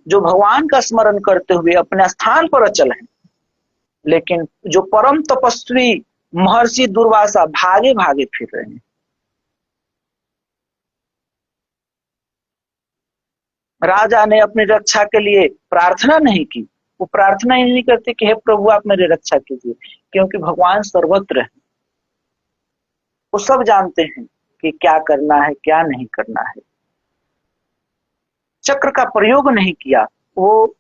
जो भगवान का स्मरण करते हुए अपने स्थान पर अचल हैं, लेकिन जो परम तपस्वी महर्षि दुर्वासा भागे भागे फिर रहे हैं। राजा ने अपनी रक्षा के लिए प्रार्थना नहीं की, वो प्रार्थना ही नहीं करते कि हे प्रभु आप मेरी रक्षा कीजिए, क्योंकि भगवान सर्वत्र है। वो सब जानते हैं कि क्या करना है क्या नहीं करना है। चक्र का प्रयोग नहीं किया, वो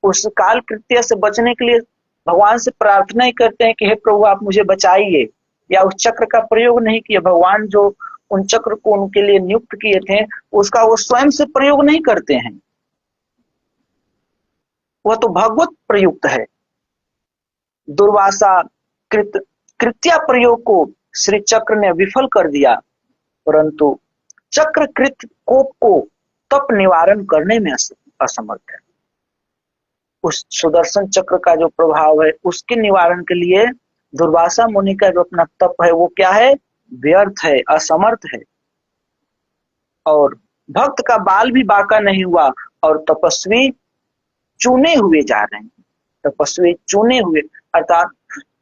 उस काल कृत्य से बचने के लिए भगवान से प्रार्थना ही करते हैं कि हे प्रभु आप मुझे बचाइए, या उस चक्र का प्रयोग नहीं किया। भगवान जो उन चक्र को उनके लिए नियुक्त किए थे उसका वो स्वयं से प्रयोग नहीं करते हैं, वह तो भगवत प्रयुक्त है। दुर्वासा कृत्या प्रयोग को श्री चक्र ने विफल कर दिया, परंतु चक्र कृत कोप को तप निवारण करने में असमर्थ है। उस सुदर्शन चक्र का जो प्रभाव है उसके निवारण के लिए दुर्वासा मुनि का जो अपना तप है वो क्या है, व्यर्थ है, असमर्थ है। और भक्त का बाल भी बांका नहीं हुआ और तपस्वी चुने हुए जा रहे हैं। तपस्वी चुने हुए अर्थात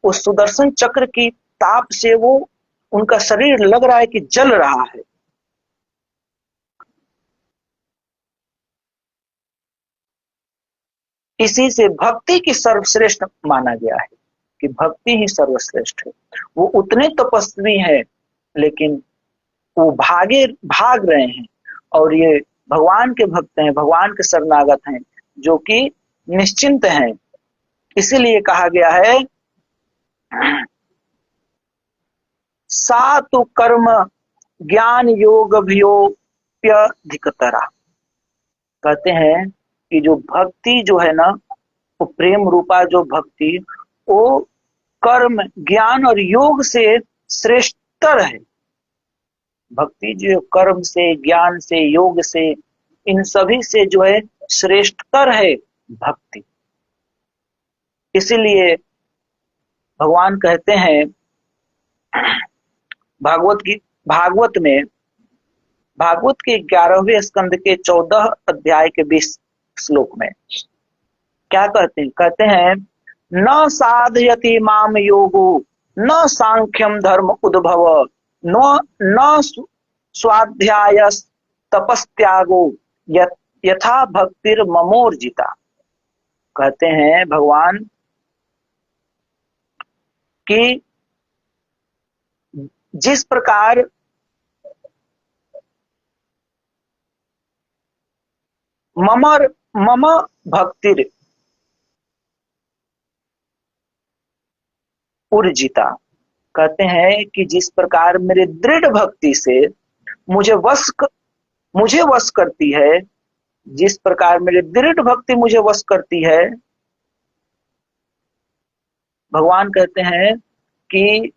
उस सुदर्शन चक्र की ताप से वो उनका शरीर लग रहा है कि जल रहा है। इसी से भक्ति की सर्वश्रेष्ठ माना गया है कि भक्ति ही सर्वश्रेष्ठ है। वो उतने तपस्वी हैं लेकिन वो भाग रहे हैं, और ये भगवान के भक्त हैं, भगवान के शरणागत हैं जो कि निश्चिंत हैं। इसीलिए कहा गया है सा तो कर्म ज्ञान योग भयोप्यधिकतरा। कहते हैं कि जो भक्ति जो है ना, वो प्रेम रूपा जो भक्ति वो कर्म ज्ञान और योग से श्रेष्ठतर है। भक्ति जो कर्म से ज्ञान से योग से इन सभी से जो है श्रेष्ठतर है भक्ति। इसीलिए भगवान कहते हैं भागवत में भागवत के 11वें स्कंद के 14 अध्याय के 20 श्लोक में क्या कहते हैं न साधयति माम योगो न सांख्यम धर्म उद्भव न स्वाध्याय तपस्त्यागो यथा भक्तिर ममोर्जिता। कहते हैं भगवान कि जिस प्रकार मम भक्तिर उर्जिता, कहते हैं कि जिस प्रकार मेरे दृढ़ भक्ति से मुझे वश करती है, जिस प्रकार मेरी दृढ़ भक्ति मुझे वश करती है, भगवान कहते हैं कि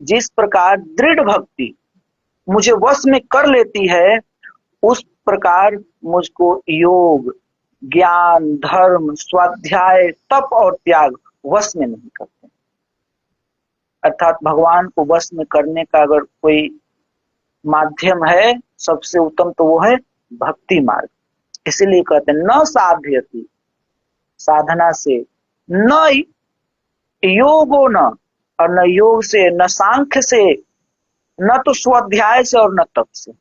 जिस प्रकार दृढ़ भक्ति मुझे वश में कर लेती है, उस प्रकार मुझको योग, ज्ञान, धर्म, स्वाध्याय, तप और त्याग वश में नहीं करते। अर्थात भगवान को वश में करने का अगर कोई माध्यम है, सबसे उत्तम तो वो है भक्ति मार्ग। इसीलिए कहते हैं न साध्यति, साधना से, न योगो न, और न योग से, न सांख्य से, न तो स्वाध्याय से और न तप से।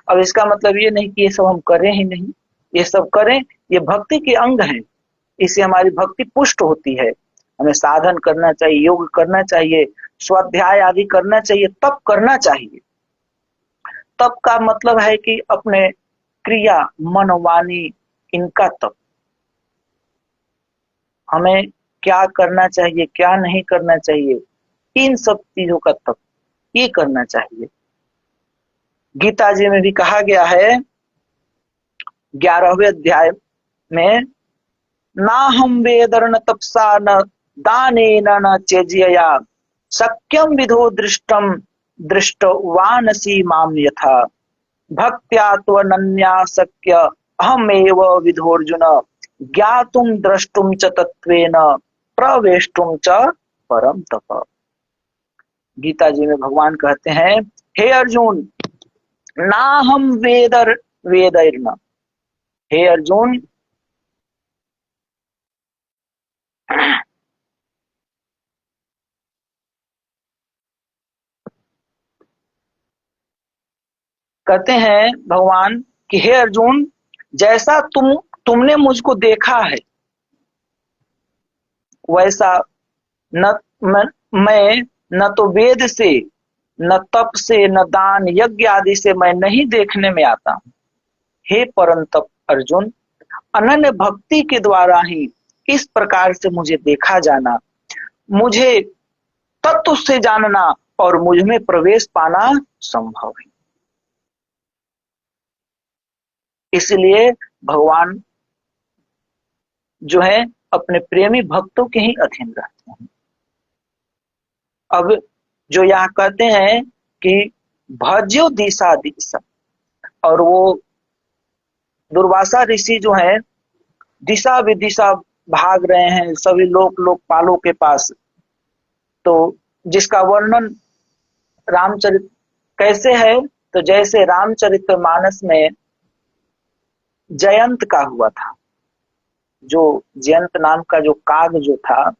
अब इसका मतलब ये नहीं कि ये सब हम करें ही नहीं, ये सब करें, ये भक्ति के अंग हैं, इससे हमारी भक्ति पुष्ट होती है। हमें साधन करना चाहिए, योग करना चाहिए, स्वाध्याय आदि करना चाहिए, तप करना चाहिए। तप का मतलब है कि अपने क्रिया, मन, वाणी, इनका तप। हमें क्या करना चाहिए, क्या नहीं करना चाहिए, इन सब चीजों का तप ये करना चाहिए। गीता जी में भी कहा गया है 11वें अध्याय में, ना हम वेदर्न तपसा न दानेन न चेज्यया शक्यम विधो दृष्टम दृष्टवानसी माम यथा भक्त्या त्वनन्या शक्य अहमेव विधोर्जुन ज्ञातुम द्रष्टुम च तत्वेन प्रवेष्टुम च परम तप। गीता जी में भगवान कहते हैं, हे अर्जुन, ना हम वेदैर्न, हे अर्जुन, कहते हैं भगवान कि हे अर्जुन, जैसा तुमने मुझको देखा है वैसा न मैं न तो वेद से, न तप से, न दान यज्ञ आदि से मैं नहीं देखने में आता हूं। हे परंतप अर्जुन, अनन्य भक्ति के द्वारा ही इस प्रकार से मुझे देखा जाना, मुझे तत्व से जानना और मुझ में प्रवेश पाना संभव है। इसलिए भगवान जो है अपने प्रेमी भक्तों के ही अधीन रहते हैं। अब जो यहाँ कहते हैं कि भज्यो दिशा दिशा, और वो दुर्वासा ऋषि जो है दिशा विदिशा भाग रहे हैं सभी लोकपालों के पास, तो जिसका वर्णन रामचरित कैसे है, तो जैसे रामचरितमानस में जयंत का हुआ था, जो जयंत नाम का जो काग जो था,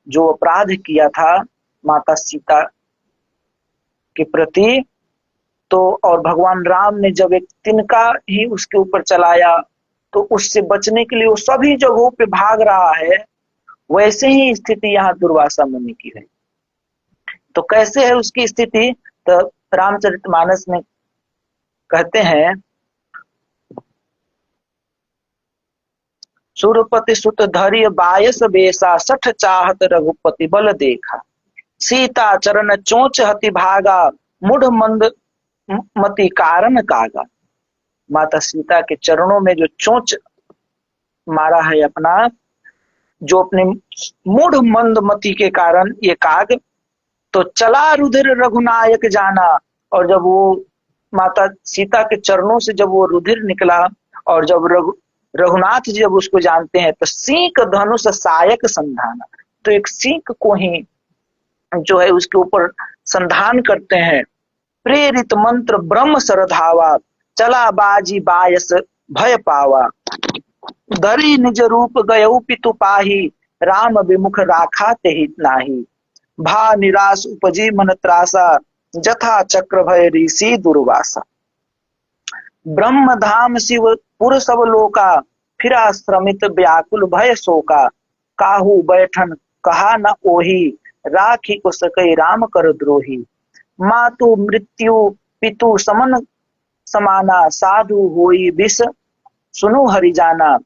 जो अपराध किया था माता सीता के प्रति, तो और भगवान राम ने जब एक तिनका ही उसके ऊपर चलाया, तो उससे बचने के लिए वो सभी जगहों पे भाग रहा है। वैसे ही स्थिति यहाँ दुर्वासा मुनि की है। तो कैसे है उसकी स्थिति, तो रामचरितमानस में कहते हैं, सुरपति सुत धैर्य बायस बेसा सठ चाहत रघुपति बल देखा सीता चरण चोंच हति भागा मुढ़ मंद मति कारण कागा। माता सीता के चरणों में जो चोंच मारा है अपना, जो अपने मूढ़ मंद मति के कारण ये काग, तो चला रुधिर रघुनायक जाना। और जब वो माता सीता के चरणों से जब वो रुधिर निकला, और जब रघुनाथ जी जब उसको जानते हैं, तो सींक धनुष सायक संधाना, तो एक सींक को ही जो है उसके ऊपर संधान करते हैं। प्रेरित मंत्र ब्रह्म सरधावा चला बाजी बायस भय पावा धरी निज रूप गयऊ पितु पाही राम विमुख राखा तेहि नाही भा निराश उपजी मन त्रासा जथा चक्र भय ऋषि दुर्वासा। ब्रह्म धाम शिव पुर सब लोका फिरा श्रमित व्याकुल भय शोका काहू बैठन कहा न ओही, राखी को सकई राम कर द्रोही। मातु मृत्यु पितु समन समाना, साधु होई विष सुनु हरि जाना।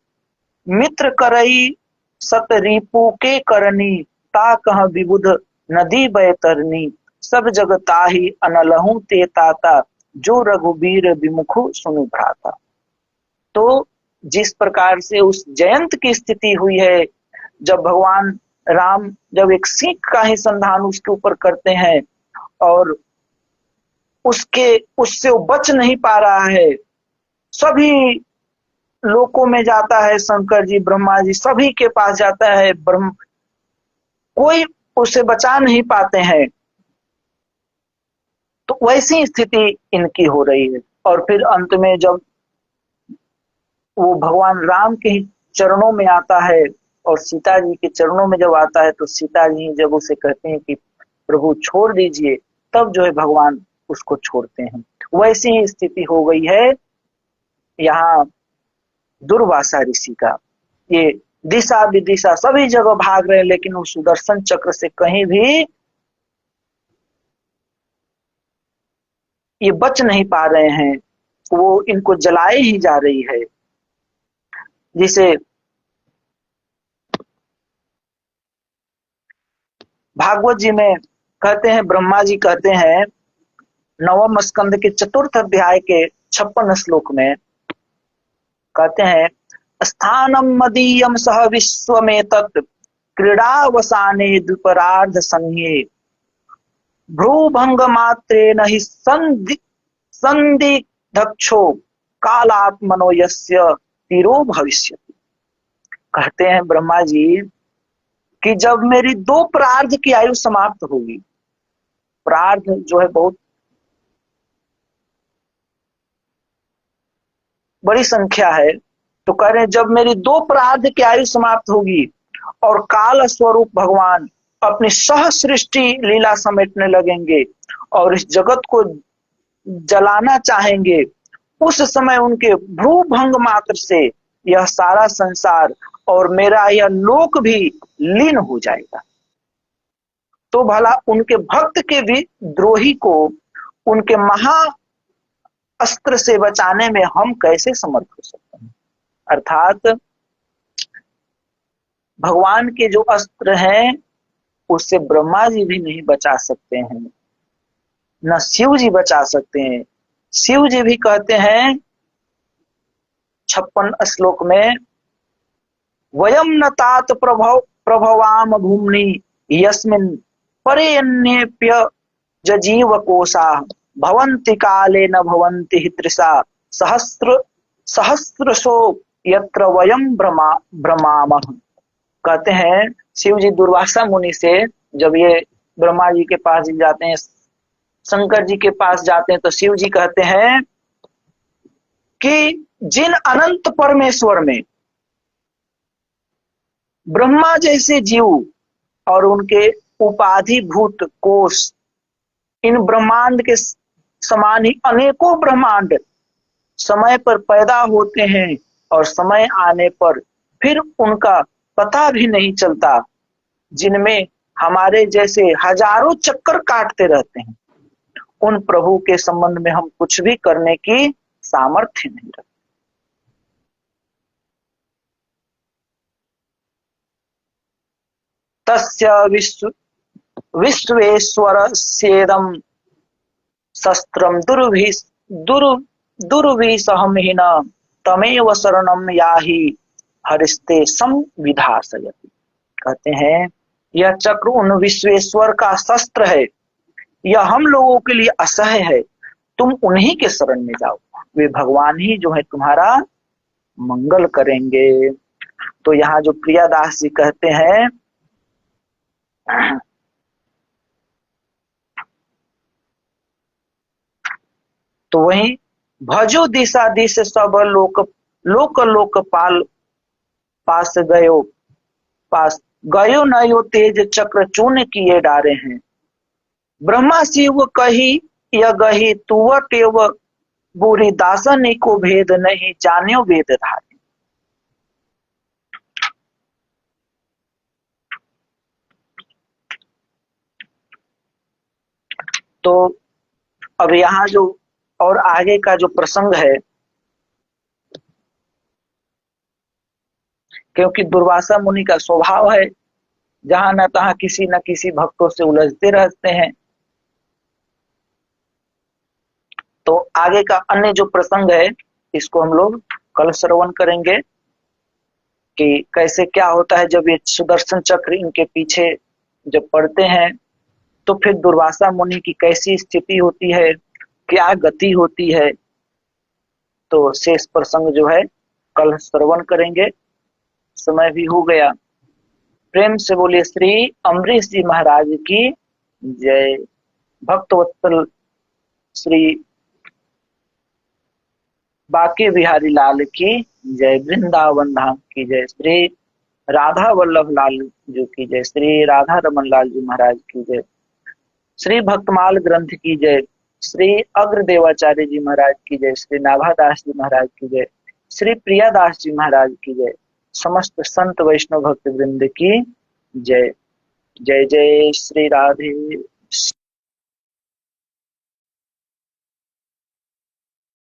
मित्र करई सत रिपु के करनी, ता कह विबुध नदी बैतरनी। सब जग ताहि अनलहु ते ताता, जो रघुबीर विमुखु सुनु भ्राता। तो जिस प्रकार से उस जयंत की स्थिति हुई है, जब भगवान राम जब एक सीख का ही संधान उसके ऊपर करते हैं और उससे वो बच नहीं पा रहा है, सभी लोकों में जाता है, शंकर जी ब्रह्मा जी सभी के पास जाता है, ब्रह्म कोई उसे बचा नहीं पाते हैं। तो वैसी स्थिति इनकी हो रही है। और फिर अंत में जब वो भगवान राम के ही चरणों में आता है और सीता जी के चरणों में जब आता है, तो सीता जी जब उसे कहते हैं कि प्रभु छोड़ दीजिए, तब जो है भगवान उसको छोड़ते हैं। वैसी ही स्थिति हो गई है यहाँ दुर्वासा ऋषि का। ये दिशा विदिशा सभी जगह भाग रहे हैं, लेकिन उस सुदर्शन चक्र से कहीं भी ये बच नहीं पा रहे हैं, वो इनको जलाए ही जा रही है। जिसे भागवत जी में कहते हैं, ब्रह्मा जी कहते हैं नवम स्कंद के 4th अध्याय के 56 श्लोक में कहते हैं, स्थानम मदीयम सह विश्वमेतत् क्रीड़ावसाने द्विपरार्ध संज्ञे। भ्रूभंग मात्रेण हि संदिग्धक्षो कालात्मनो यस्य तीरो भविष्यति। कहते हैं ब्रह्मा जी कि जब मेरी 2 प्रार्ध की आयु समाप्त होगी, प्रार्ध जो है बहुत बड़ी संख्या है, तो कह रहे हैं जब मेरी 2 प्रार्ध की आयु समाप्त होगी और काल स्वरूप भगवान अपनी सह सृष्टि लीला समेटने लगेंगे और इस जगत को जलाना चाहेंगे, उस समय उनके भ्रूभंग मात्र से यह सारा संसार और मेरा यह लोक भी लीन हो जाएगा। तो भला उनके भक्त के भी द्रोही को उनके महा अस्त्र से बचाने में हम कैसे समर्थ हो सकते हैं। अर्थात भगवान के जो अस्त्र हैं उससे ब्रह्मा जी भी नहीं बचा सकते हैं, न शिव जी बचा सकते हैं। शिव जी भी कहते हैं 56 श्लोक में, वयम न तात प्रभवाम भूमनि यस्मिन् परे अन्येप्य जजीव कोशा भवन्ति काले न भवन्ति हि तृषा सहस्रशो यत्र वयम भ्रमामः। कहते हैं शिव जी दुर्वासा मुनि से जब ये ब्रह्मा जी के पास जाते हैं, शंकर जी के पास जाते हैं, तो शिव जी कहते हैं कि जिन अनंत परमेश्वर में ब्रह्मा जैसे जीव और उनके उपाधि भूत कोश, इन ब्रह्मांड के समान ही अनेकों ब्रह्मांड समय पर पैदा होते हैं और समय आने पर फिर उनका पता भी नहीं चलता, जिनमें हमारे जैसे हजारों चक्कर काटते रहते हैं, उन प्रभु के संबंध में हम कुछ भी करने की सामर्थ्य नहीं रखते। तस्य विश्वेश्वर सेदम शस्त्रम दुर्विसहमीन तमेव शरणम याहि हरिस्ते संविधासयति। कहते हैं यह चक्र उन विश्वेश्वर का शस्त्र है, यह हम लोगों के लिए असह्य है, तुम उन्हीं के शरण में जाओ, वे भगवान ही जो है तुम्हारा मंगल करेंगे। तो यहाँ जो प्रियादास जी कहते हैं, तो वही भजो दिशा दिश सब लोक लोक लोकपाल पास गयो नयो तेज चक्र चूर्ण किए डारे हैं। ब्रह्मा शिव कही यह गही तुव टेव बुरी दासन को भेद नहीं जान्यो वेद धारे। तो अब यहाँ जो और आगे का जो प्रसंग है, क्योंकि दुर्वासा मुनि का स्वभाव है जहां न तहां किसी न किसी भक्तों से उलझते रहते हैं, तो आगे का अन्य जो प्रसंग है इसको हम लोग कल श्रवण करेंगे कि कैसे क्या होता है जब ये सुदर्शन चक्र इनके पीछे जब पड़ते हैं तो फिर दुर्वासा मुनि की कैसी स्थिति होती है, क्या गति होती है। तो शेष प्रसंग जो है कल श्रवण करेंगे। समय भी हो गया। प्रेम से बोलिए श्री अम्बरीश जी महाराज की जय। भक्तवत्सल श्री बाके बिहारी लाल की जय। वृंदावन धाम की जय। श्री राधा वल्लभ लाल जी की जय। श्री राधा रमन लाल जी महाराज की जय। श्री भक्तमाल ग्रंथ की जय। श्री अग्रदेवाचार्य जी महाराज की जय। श्री नाभादास जी महाराज की जय। श्री प्रियादास जी महाराज की जय। समस्त संत वैष्णव भक्त वृंद की जय। जय जय श्री राधे।